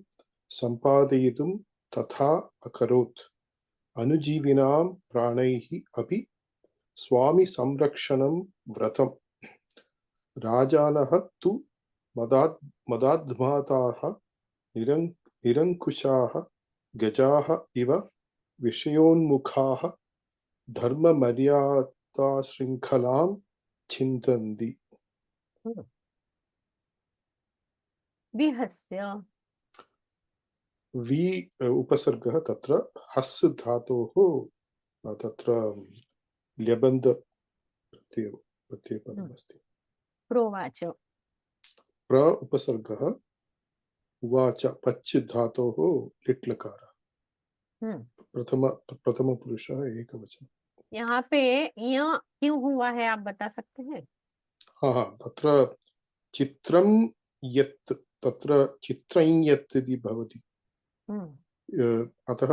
सम्पादयितुं तथा अकरोत्। अनुजीविनां प्राणैः अपि स्वामि संरक्षणं व्रतम्। राजानः तु मदाध्माताः निरङ्कुशाः गजाः इव विषयोन्मुखाः धर्ममर्यादाशृङ्खलां छिन्दन्ति। विहस्य वि उपसर्गः तत्र हस् धातोः तत्र ल्यबन्ध प्रत्ययपदमस्ति। प्रोवाच प्र उपसर्गः उवाच पच् धातोः लिट् लकारः प्रथमपुरुषः एकवचनं। यहाँ पे यह क्यों हुआ है, आप बता सकते हैं? हाँ, तत्र चित्रं यत्, तत्र चित्रं यत् इति भवति। अतः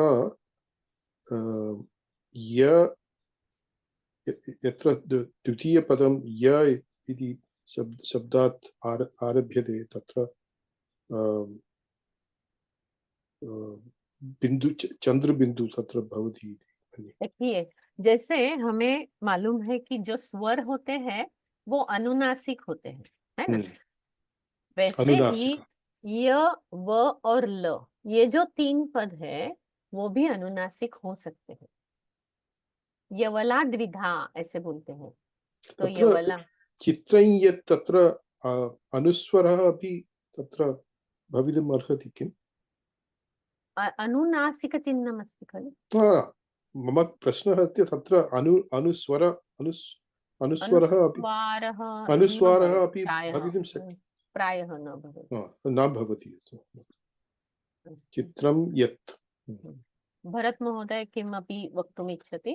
यत्र द्वितीयपदं य इति शब्दात् आरभ्यते, तत्र बिंदु चंद्रबिंदु तत्र भवति इति। देखिए, जैसे हमें मालूम है कि जो स्वर होते हैं वो अनुनासिक होते हैं, है ना? वैसे ही अनुनासिक। य, व और ल, ये जो 3 पद है वो भी अनुनासिक हो सकते हैं। यवला द्विधा ऐसे बोलते हैं, तो तत्र यवला चित्रं यत्, तत्र अनुस्वरः अपि तत्र भवितुम् अर्हति किम्? अनुनासिकचिह्नम् अस्ति खलु। मम प्रश्नः अस्ति, तत्र अनुस्वरः अपि अनुस्वारः अपि भवितुं शक्यते? प्रायः न भवति। न भवति। चित्रं यत्। भरत महोदय किमपि वक्तुम् इच्छति?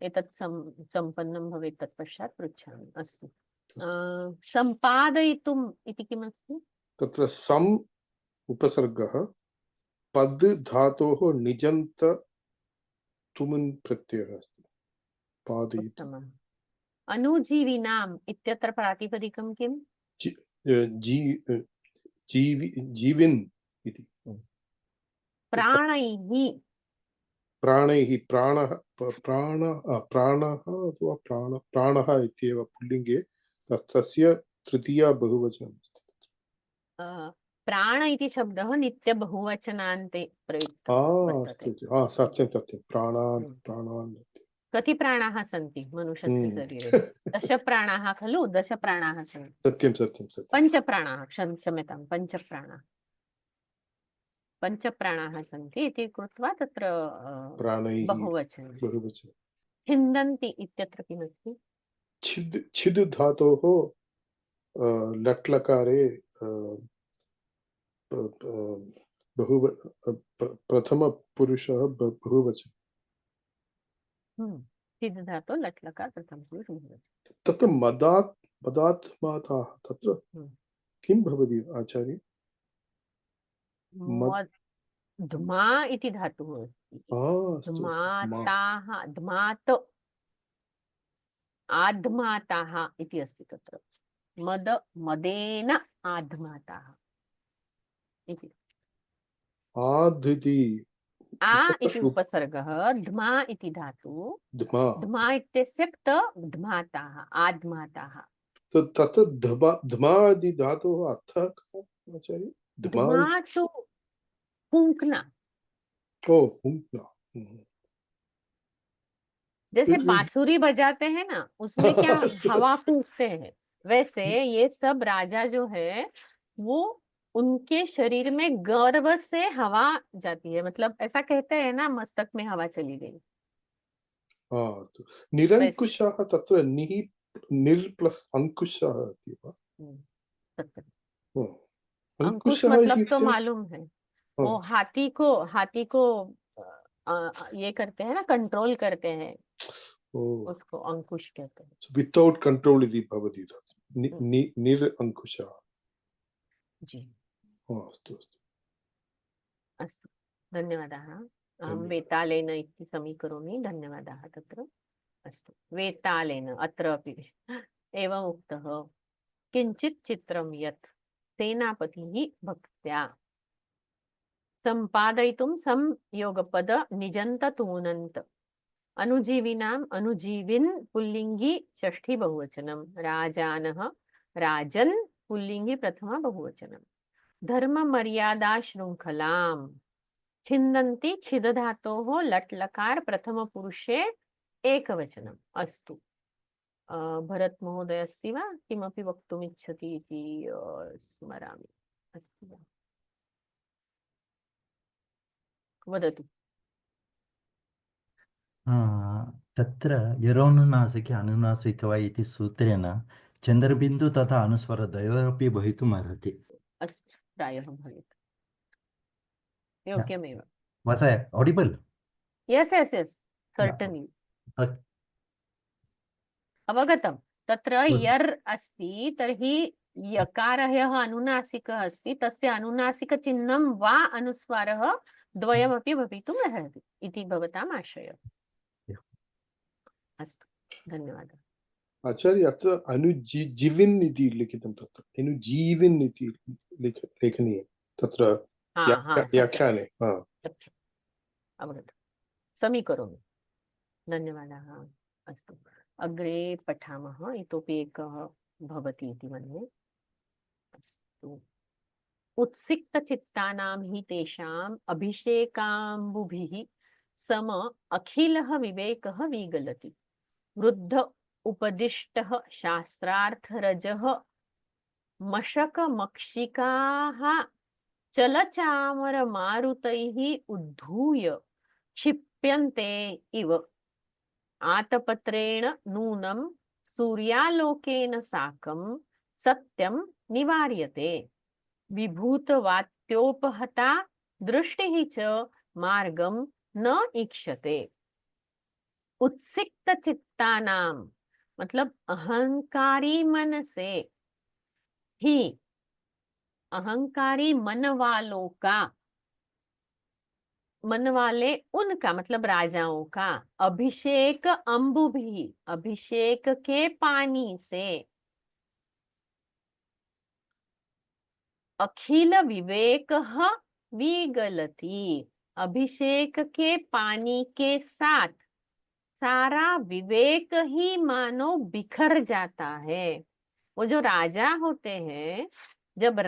एतत् सम्पन्नं भवेत्, तत्पश्चात् पृच्छामि। अस्तु। सम्पादयितुम् इति किमस्ति? तत्र सम् उपसर्गः पद् धातोः निजन्त तुमुन् प्रत्ययः अस्ति। पादयितुम्। उत्तमम्। अनुजीविनाम् इत्यत्र प्रातिपदिकं किम्? जीविन् इति। प्राणैः। प्राणैः, प्राणः अथवा प्राणः इत्येव पुल्लिङ्गे, तस्य तृतीया बहुवचनम् अस्ति। प्राण इति शब्दः नित्यबहुवचनान्ते प्रयुक्तः वर्तते। सत्यं प्राणान्। कति प्राणाः सन्ति मनुष्यस्य शरीरे? 10 प्राणाः खलु? 10 प्राणाः सन्ति। सत्यं 5 प्राणाः, क्षम्यतां, 5 प्राणाः। 5 प्राणाः सन्ति इति कृत्वा तत्र प्राणैः बहुवचनं। छिन्दन्ति इत्यत्र किमस्ति? छिद् धातोः लट् लकारे प्रथमपुरुषः बहुवचनं। छिद् धातु लट् लकार प्रथमपुरुष बहुवचनं। तत्र मदात्माताः, तत्र किं भवति आचार्य? ध्मा इति धातुः अस्ति। ध्माताः, ध्मात, आध्माताः इति अस्ति तत्र। मदेन आध्माताः इति। आ इति उपसर्गः, ध्मा इति धातु, ध्मा इत्यस्य क्त ध्माताः, आध्माताः। तत्र ध्मा इति धातोः अर्थः कः आचार्य? ध्मा तु फूंकना। ओ फूंकना। जैसे बिल्कुल। बांसुरी बजाते हैं ना, उसमें क्या अस्तु, हवा फूंकते हैं, वैसे ये सब राजा जो है वो उनके शरीर में गर्व से हवा जाती है, मतलब ऐसा कहते हैं ना, मस्तक में हवा चली गई। तो वैसे निरङ्कुशः तत्र निः निर् प्लस् अंकुशः इति वा? सत्य। ओ, अंकुश अंकुशः मतलब तो इत्युक्ते मालूम है, वो हाथी को ये करते हैं ना, कंट्रोल करते हैं, उसको अंकुश कहते हैं। वितौट् कंट्रोल् इति भवति तत् हम्म, निर् अंकुशः। जी अस्तु अस्तु, अस्तु, धन्यवादाः। अहं धन्यवादः। वेतालेन इति समीकरोमि, धन्यवादाः तत्र। अस्तु, वेतालेन अत्र अपि एवम् उक्तः, किञ्चित् चित्रं यत् सेनापतिः भक्त्या सम्पादयितुं संयोगपद निजन्ततूनन्त अनुजीविनाम् अनुजीविन् पुल्लिङ्गी षष्ठी बहुवचनं, राजानः राजन् पुल्लिङ्गी प्रथमा बहुवचनं, धर्म मर्यादा शृंखलां छिन्दन्ति छिद धातोः लट् लकार प्रथम पुरुषे एकवचनम्। अस्तु, भरत महोदय अस्ति वा, किमपि वक्तुमिच्छति इति स्मरामि। अस्ति वा, वदतु। तत्र यरोनुनासिके अनुनासिक वा इति सूत्रेण चन्द्रबिन्दु तथा अनुस्वारद्वयोरपि भवितुम् अर्हति। अस्तु, प्रायः भवेत्, योग्यमेव। Was I audible? Yes yes yes, Yeah. Certainly Okay. अवगतं। तत्र Good. यर् अस्ति तर्हि यकारः यः अनुनासिकः अस्ति तस्य अनुनासिकचिह्नं वा अनुस्वारः द्वयमपि भवितुम् अर्हति इति भवताम् आशयः। Yeah. अस्तु, धन्यवादः। आचार्य अत्र अनुजीविन् इति लिखितं, तत्र अनुजीविन् इति लेखनीयं तत्र सत्यं, व्याख्याने। सत्यम्, अवगतं, समीकरोमि, धन्यवादाः। अस्तु, अग्रे पठामः, इतोपि एकः भवति इति मन्ये। अस्तु, उत्सिक्तचित्तानां हि तेषाम् अभिषेकाम्बुभिः सम अखिलः विवेकः विगलति, वृद्ध उपदिष्टः शास्त्रार्थरजः मशकमक्षिकाः चलचामरमारुतैः उद्धूय क्षिप्यन्ते इव, आतपत्रेण नूनं सूर्यालोकेन साकं सत्यं निवार्यते, विभूतवात्योपहता दृष्टिः च मार्गं न ईक्षते। उत्सिक्त चित्तानाम मतलब अहंकारी मन से ही, अहंकारी मन वालों का, मन वाले उनका मतलब राजाओं का, अभिषेक अंबु भी, अभिषेक के पानी से, अखिल विवेक विगलति, अभिषेक के पानी के साथ सारा विवेक ही मानो बिखर जाता है। वो जो राजा होते हैं, जब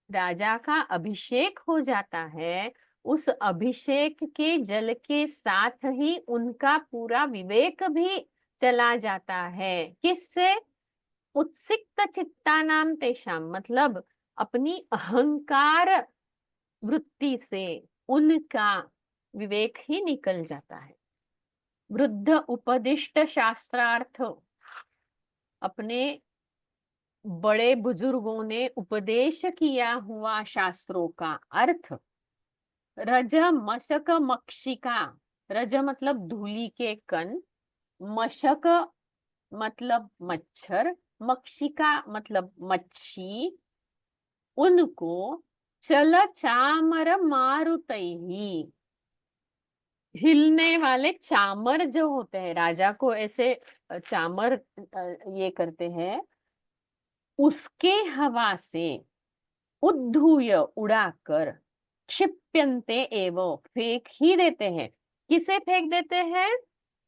राजा का अभिषेक हो जाता है, उस अभिषेक के जल के साथ ही उनका पूरा विवेक भी चला जाता है। किससे? उत्सिक्त चित्तानाम तेषाम, मतलब अपनी अहंकार वृत्ति से उनका विवेक ही निकल जाता है। वृद्ध उपदिष्ट शास्त्रार्थ, अपने बड़े बुजुर्गों ने उपदेश किया हुआ शास्त्रों का अर्थ। रज मशक मक्षिका, रज मतलब धूली के कण, मशक मतलब मच्छर, मक्षिका मतलब मच्छी, उनको चल चामर मारुतैहि, हिलने वाले चामर जो होते हैं, राजा को ऐसे चामर ये करते हैं, उसके हवा से उद्धूय उड़ाकर, क्षिप्यन्ते एवं फेंक ही देते हैं। किसे फेंक देते हैं?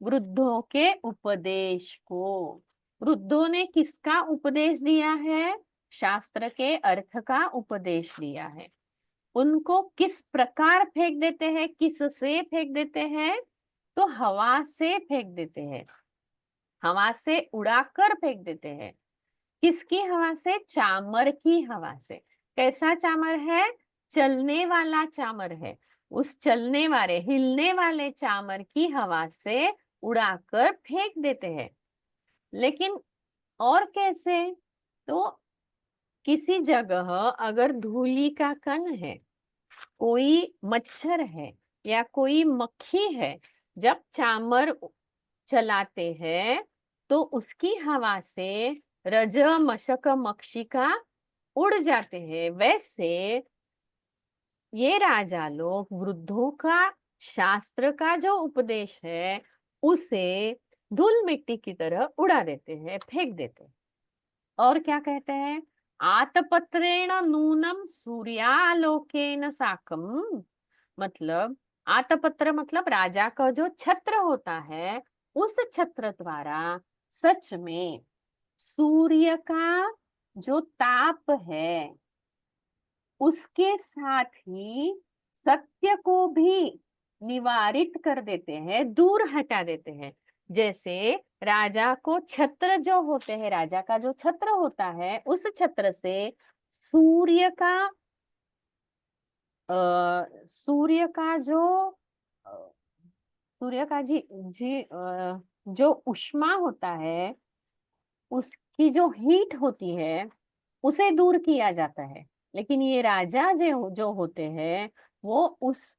वृद्धों के उपदेश को। वृद्धों ने किसका उपदेश दिया है? शास्त्र के अर्थ का उपदेश दिया है। उनको किस प्रकार फेंक देते हैं, किससे फेंक देते हैं? तो हवा से फेंक देते हैं, हवा से उड़ाकर फेंक देते हैं। किसकी हवा से? चामर की हवा से। कैसा चामर है? चलने वाला चामर है। उस चलने वाले, हिलने वाले चामर की हवा से उड़ाकर फेंक देते हैं। लेकिन और कैसे? तो किसी जगह अगर धूली का कण है, कोई मच्छर है या कोई मक्खी है, जब चामर चलाते हैं तो उसकी हवा से रज मशक मक्षिका उड़ जाते हैं। वैसे ये राजा लोग वृद्धों का शास्त्र का जो उपदेश है उसे धूल मिट्टी की तरह उड़ा देते हैं, फेंक देते हैं। और क्या कहते हैं? आतपत्रेण नूनम सूर्यालोकेन साकम। मतलब आतपत्र मतलब राजा का जो छत्र होता है, उस छत्र द्वारा सच में सूर्य का जो ताप है उसके साथ ही सत्य को भी निवारित कर देते हैं, दूर हटा देते हैं। जैसे राजा को छत्र जो होते हैं, राजा का जो छत्र होता है, उस छत्र से सूर्य का सूर्य का जो अ, सूर्य का जी जी जो ऊष्मा होता है, उसकी जो हीट होती है, उसे दूर किया जाता है। लेकिन ये राजा जो होते हैं, वो उस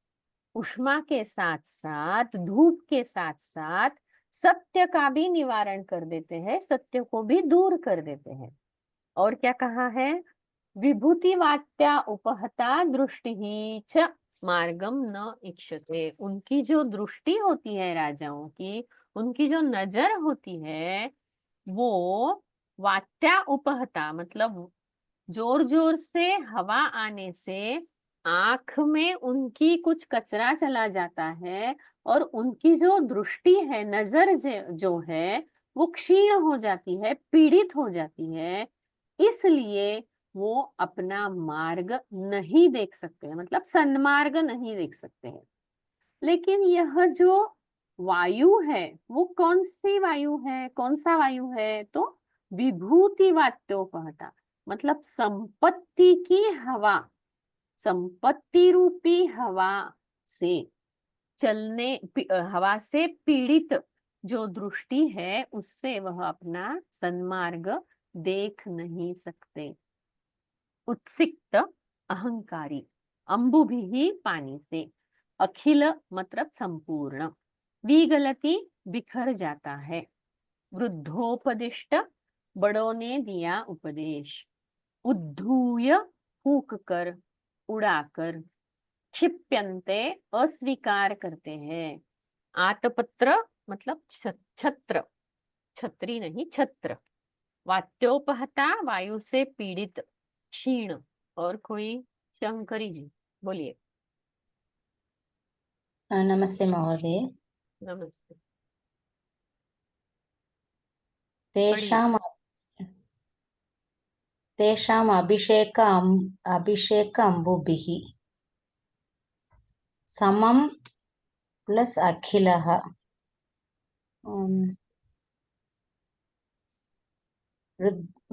ऊष्मा के साथ साथ, धूप के साथ साथ सत्य का भी निवारण कर देते हैं, सत्य को भी दूर कर देते हैं। और क्या कहा है? विभूति वात्या उपहता दृष्टि च मार्गम न इक्षते। उनकी जो दृष्टि होती है राजाओं की, उनकी जो नजर होती है, वो वात्या उपहता मतलब जोर जोर से हवा आने से आंख में उनकी कुछ कचरा चला जाता है और उनकी जो दृष्टि है, नजर जो है, वो क्षीण हो जाती है, पीड़ित हो जाती है। इसलिए वो अपना मार्ग नहीं देख सकते हैं, मतलब सन्मार्ग नहीं देख सकते हैं। लेकिन यह जो वायु है, वो कौन सी वायु है? कौन सा वायु है? तो विभूति वात्योपहता मतलब संपत्ति की हवा, संपत्ति रूपी हवा से चलने, हवा से पीड़ित जो दृष्टि है, उससे वह अपना सन्मार्ग देख नहीं सकते। उत्सिक्त अहंकारी, अंबुभिः पानी से, अखिल मतलब संपूर्ण, विगलति बिखर जाता है, वृद्धोपदिष्ट बड़ों ने दिया उपदेश, उद्धूय फूक कर, उड़ाकर, क्षिप्यन्ते अस्वीकार करते हैं। आतपत्र मतलब छत्र, छत्री नहीं छत्र, वात्योपहता वायु से पीड़ित, क्षीण। और कोई? शंकरी जी बोलिए। नमस्ते महोदय। नमस्ते। पढ़िए। तेषाम् अभिषेक अम्बुभिः समं प्लस अखिलः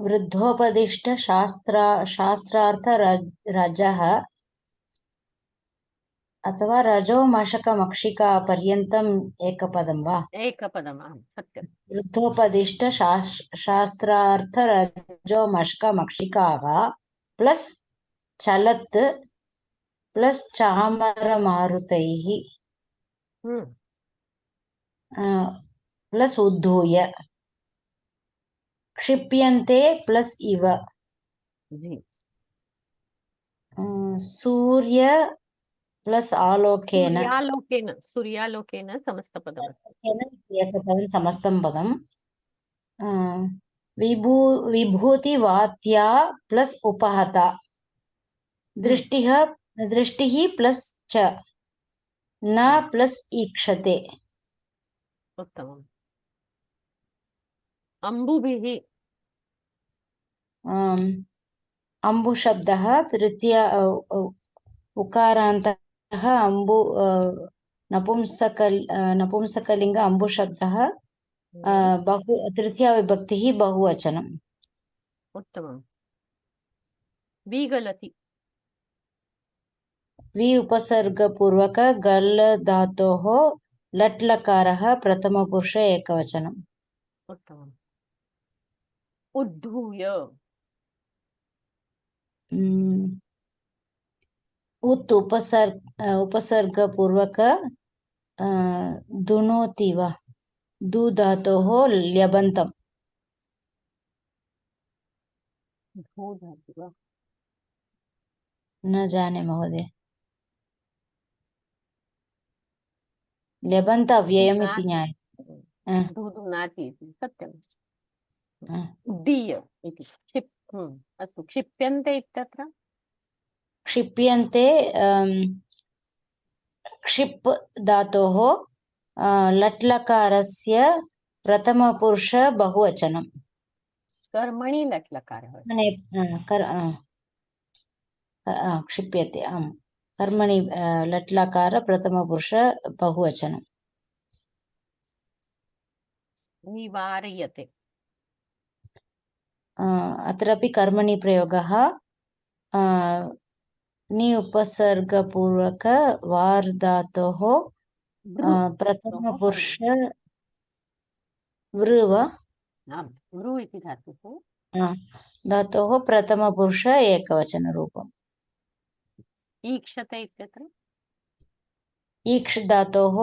वृद्धोपदिष्ट शास्त्रार्थ रजः अथवा रजो मशक मक्षिका पर्यन्तम् एकपदं वा? एकपदम्, आम्, सत्यम्। वृद्धोपदिष्ट शास्त्रार्थ रजो मशक मक्षिकाः प्लस चलत् प्लस चामरमारुतैः प्लस उद्धूय क्षिप्यन्ते प्लस इव जी। सूर्य प्लस आलोकेन सूर्यालोकेन समस्तपदमस्ति। एकपदं समस्तं पदं विभूतिवात्या प्लस उपहता दृष्टिः प्लस च न प्लस ईक्षते। उत्तमम्। अम्बुभिः, अम्बु शब्दः तृतीय उकारान्तः अम्बु नपुंसकलिङ्ग अम्बुशब्दः बहु तृतीया विभक्तिः बहुवचनम्। उत्तमम्। विगलति वि उपसर्गपूर्वक गल् धातोः लट् लकारः प्रथमपुरुष एकवचनम्। उत्तमम्। उद्धूय उत् उपसर्गपूर्वक दुनोति वा दु धातोः ल्यबन्तम्। धू धातु वा न जाने महोदय। ल्यबन्त अव्ययम् इति न्यायः। धूधुनाति इति सत्यम्। हा। उड्डीय इति अस्तु। क्षिप्यन्ते इत्यत्र क्षिप्यन्ते क्षिप् धातोः लट् लकारस्य प्रथमपुरुष बहुवचनम्। कर्मणि लट् लकारः क्षिप्यते आम् कर्मणि लट् लकार प्रथमपुरुष बहुवचनम्। निवार्यते अत्रापि कर्मणि प्रयोगः नि उपसर्गपूर्वक वार् धातोः प्रथमपुरुष वृ वा वृ इति धातुः धातोः प्रथमपुरुष एकवचनरूपम्। ईक्षते इत्यत्र ईक्ष् धातोः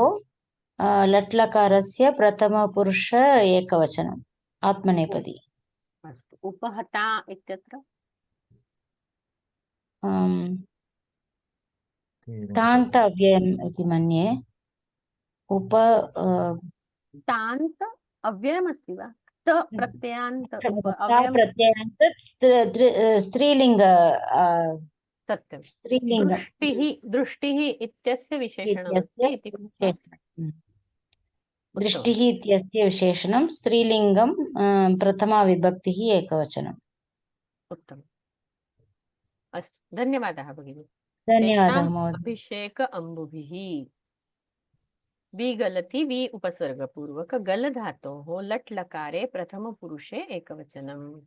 लट् लकारस्य प्रथमपुरुष एकवचनम् आत्मनेपदी। अस्तु। उपहता इत्यत्र तान्त अव्ययम् इति मन्ये। तान्त अव्ययमस्ति वा त प्रत्ययान्त अव्ययम् प्रत्ययान्त स्त्रीलिङ्ग सत्यं। स्त्रीलिङ्ग दृष्टिः इत्यस्य विशेषणमस्ति इति कृत्वा दृष्टिः इत्यस्य विशेषणं स्त्रीलिङ्गं प्रथमा विभक्तिः एकवचनम्। उत्तमम्। अस्तु। धन्यवादः भगिनी। धन्यवादः तेषाम् महोदय। अभिषेक अम्बुभिः विगलति वि उपसर्गपूर्वक गल धातोः लट् लकारे प्रथमपुरुषे एकवचनम्।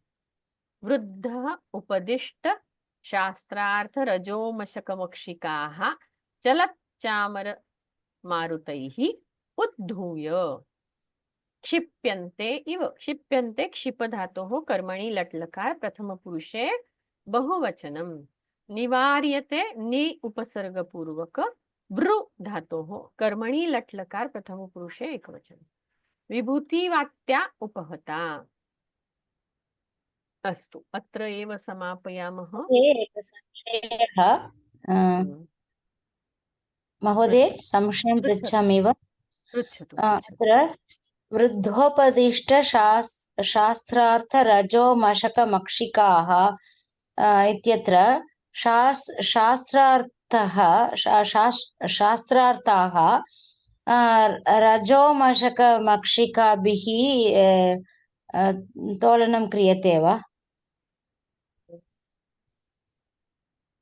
वृद्धः उपदिष्ट शास्त्रार्थ रजोमशकमक्षिकाः चलच्चामर मारुतैः उद्धूय क्षिप्यन्ते इव क्षिप्यन्ते क्षिप धातोः कर्मणि लट् लकार प्रथमपुरुषे बहुवचनम्। निवार्यते नि उपसर्गपूर्वक भ्रु धातोः कर्मणि लट् लकार प्रथमपुरुषे एकवचनम्। विभूतिवात्या उपहता। अस्तु। अत्र एव समापयामः। एकः संशयः महोदय, संशयं पृच्छामि वा? पृच्छतु। अत्र वृद्धोपदिष्ट शास्त्रार्थ रजो मशक मक्षिकाः इत्यत्र शास्त्रार्थाः रजो मशक मक्षिकाभिः तोलनं क्रियते वा?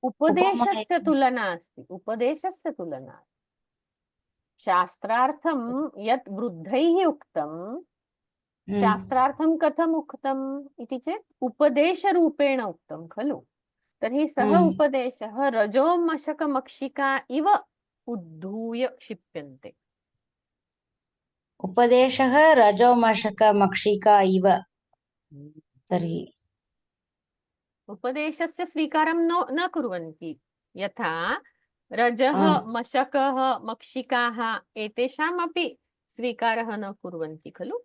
उपदेशस्य तुलना अस्ति। उपदेशस्य तुलना शास्त्रार्थं यत् वृद्धैः उक्तं शास्त्रार्थं कथम् उक्तम् इति चेत् उपदेशरूपेण उक्तं खलु। तर्हि सः उपदेशः रजोमशकमक्षिका इव उद्धूय क्षिप्यन्ते। उपदेशः रजोमशक मक्षिका इव। तर्हि उपदेशस्य स्वीकारं न कुर्वन्ति। यथा रजः मशकः मक्षिकाः एतेषामपि स्वीकारः न कुर्वन्ति खलु।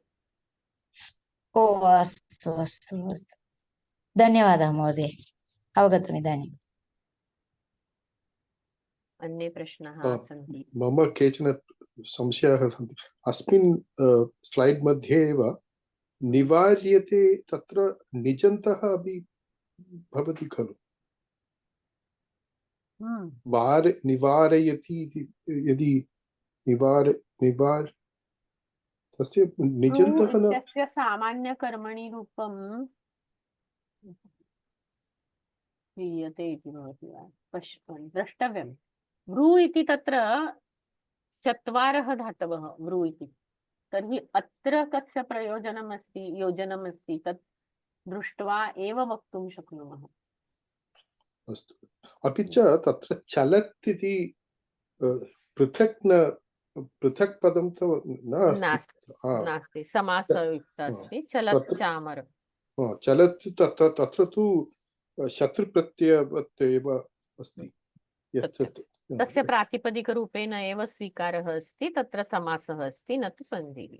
ओ अस्तु अस्तु अस्तु, धन्यवादः महोदय, अवगतम् इदानीम्। अन्ये प्रश्नाः सन्ति? मम केचन संशयाः सन्ति। अस्मिन् स्लैड् मध्ये एव निवार्यते तत्र निजन्तः अपि भवति खलु। निवारयति इति यदि निवार तस्य निजन्तः न। तस्य सामान्यकर्मणि रूपं क्रियते इति भवति वा द्रष्टव्यं भ्रू इति तत्र चत्वारः धातवः भ्रू इति तर्हि अत्र कस्य प्रयोजनमस्ति योजनमस्ति तत् दृष्ट्वा एव वक्तुं शक्नुमः अस्तु अपि च तत्र चलत् इति पृथक् न पृथक् पदं तु नास्ति नास्ति हा, नास्ति समासयुक्त अस्ति चलत् तत्र चामर हा, चलत् तत्र तु शत्रुप्रत्ययवत् एव अस्ति यत् तस्य प्रातिपदिकरूपेण एव स्वीकारः अस्ति तत्र समासः अस्ति न तु सन्धिः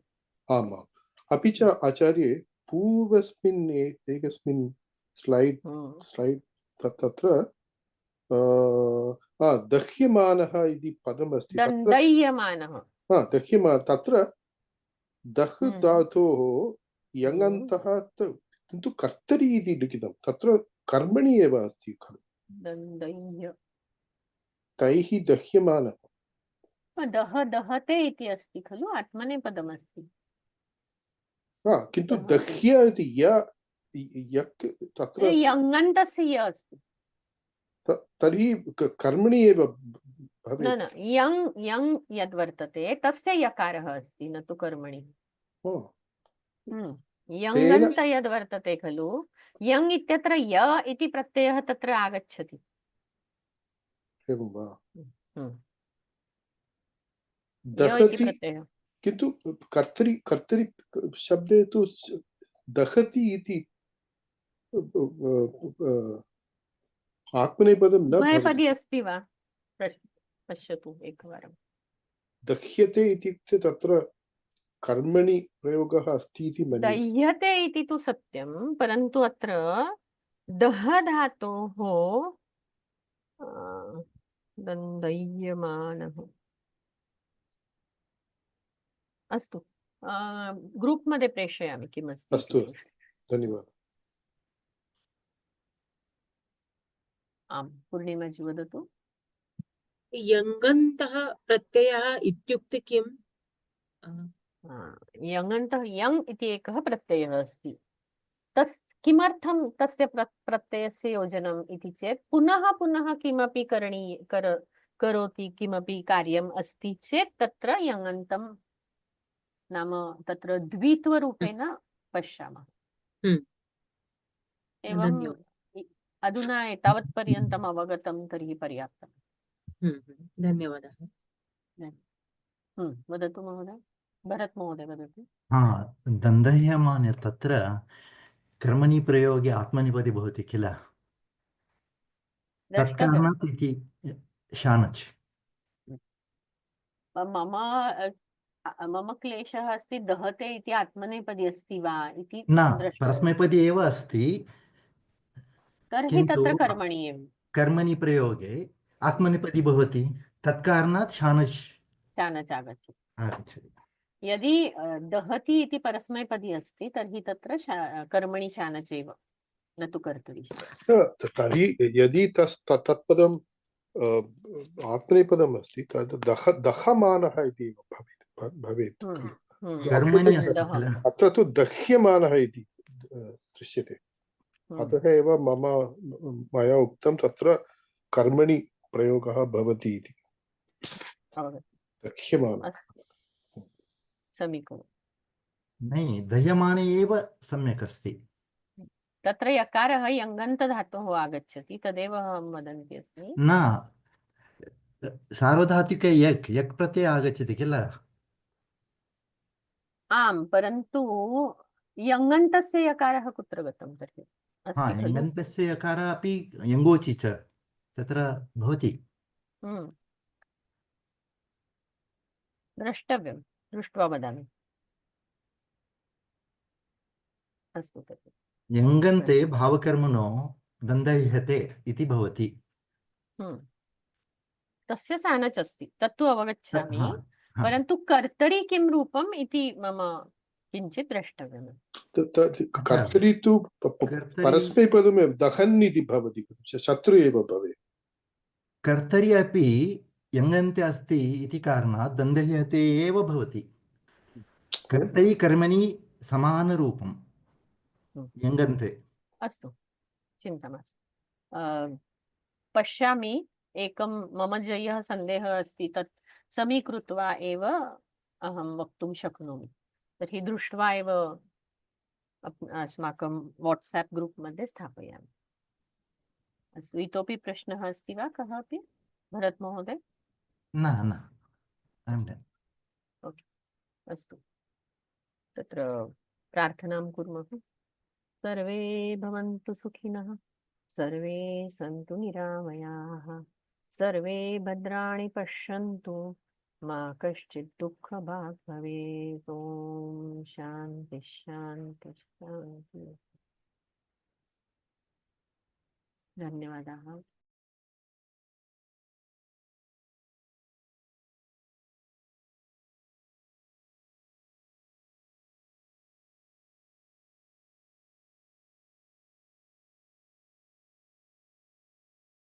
आमाम् अपि च आचार्ये पूर्वस्मिन् एकस्मिन् स्लैड् तत्र दह्यमानः इति पदमस्ति तत्र दण्डय्यमानः दह्यमान तत्र दह् हम्म। धातोः यङन्तः किन्तु कर्तरि इति लिखितं तत्र कर्मणि एव अस्ति खलु दण्डय्य तैः दह्यमानः दहते इति अस्ति खलु आत्मनेपदमस्ति किन्तु दहते। दह्य इति यक् तत्र यङन्तस्य य अस्ति तर्हि कर्मणि एव न भवेत् न यङ् यङ् यद्वर्तते तस्य यकारः अस्ति न तु कर्मणि हा, यङन्त यद्वर्तते खलु यङ् इत्यत्र य इति प्रत्ययः तत्र आगच्छति एवं वा य इति दहति प्रत्ययः किन्तु कर्तरि शब्दे तु दहति इति आत्मनेपदं न भवति उभयपदी अस्ति वा पश्यतु एकवारं दह्यते इत्युक्ते तत्र कर्मणि प्रयोगः अस्ति इति मन्ये दह्यते इति तु सत्यं परन्तु अत्र दह धातोः दण्डय्यमानः अस्तु ग्रुप् मध्ये प्रेषयामि किमस्ति अस्तु इति। धन्यवादः आम् पूर्णिमाजी वदतु यङन्तः प्रत्ययः इत्युक्ते किम् यङन्तः यङ् इति एकः प्रत्ययः अस्ति किमर्थं तस्य प्रत्ययस्य योजनम् इति चेत् पुनः पुनः किमपि करोति किमपि कार्यम् अस्ति चेत् तत्र यङन्तं नाम तत्र द्वित्वरूपेण पश्यामः एवं धन्यवादः। अधुना एतावत्पर्यन्तम् अवगतं तर्हि पर्याप्तम् धन्यवादः। वदतु महोदय भरत् महोदय वदतु दन्दह्यमान तत्र कर्मणि प्रयोगे आत्मनेपदी भवति किल द्रष्टव्यं तत्कारणात् इति शानच् मम क्लेशः अस्ति दहते इति आत्मनेपदी अस्ति वा इति न द्रष्टव्यं परस्मैपदी एव अस्ति तर्हि किन्तु तत्र कर्मणि एव कर्मणि प्रयोगे आत्मनेपदी भवति तत्कारणात् शानच् चानच् आगच्छति आगच्छति यदि दहति इति परस्मैपदी अस्ति तर्हि तत्र कर्मणि शानच् एव न तु कर्तरि तर्हि यदि तत्पदम् आत्मनेपदम् अस्ति तद् दहमानः इति भवेत् खलु कर्मणि अस्ति किल अत्र तु दह्यमानः इति दृश्यते अतः एव मया उक्तं तत्र कर्मणि प्रयोगः भवति इति दह्यमानः समीकरणं नै दह्यमाने एव सम्यक् अस्ति तत्र यकारः यङन्तधातोः आगच्छति तदेव अहं वदन्ती अस्मि न सार्वधातुके यक् प्रत्यय आगच्छति किल आम् परन्तु यङन्तस्य यकारः कुत्र गतं तर्हि अस्ति खलु यङन्तस्य यकारः अपि यङ्गोचि च तत्र भवति द्रष्टव्यं दृष्ट्वा वदामि अस्तु तर्हि यङन्ते भावकर्मणो दन्दह्यते इति भवति तस्य सानच् अस्ति तत्तु अवगच्छामि हा। परन्तु कर्तरि किं रूपम् इति मम किञ्चित् द्रष्टव्यम् कर्तरि तु परस्मैपदमेव दहन् इति भवति शत्रु एव भवेत् कर्तरि अपि यङन्ते अस्ति इति कारणात् दन्दह्यते एव भवति कर्तरि कर्मणि समानरूपं यङन्ते अस्तु चिन्ता मास्तु पश्यामि, एकं मम यः सन्देहः अस्ति तत् समीकृत्वा एव अहं वक्तुं शक्नोमि। तर्हि दृष्ट्वा एव अस्माकं वाट्साप् ग्रूप् मध्ये स्थापयामि। अस्तु, इतोपि प्रश्नः अस्ति वा कः अपि? भरत् महोदय? न न I'm done. ओके, अस्तु, तत्र प्रार्थनां कुर्मः। सर्वे भवन्तु सुखिनः, सर्वे सन्तु निरामयाः, सर्वे भद्राणि पश्यन्तु, मा कश्चित् दुःखभाग् भवेत्। ॐ शान्ति शान्ति शान्ति। धन्यवादाः।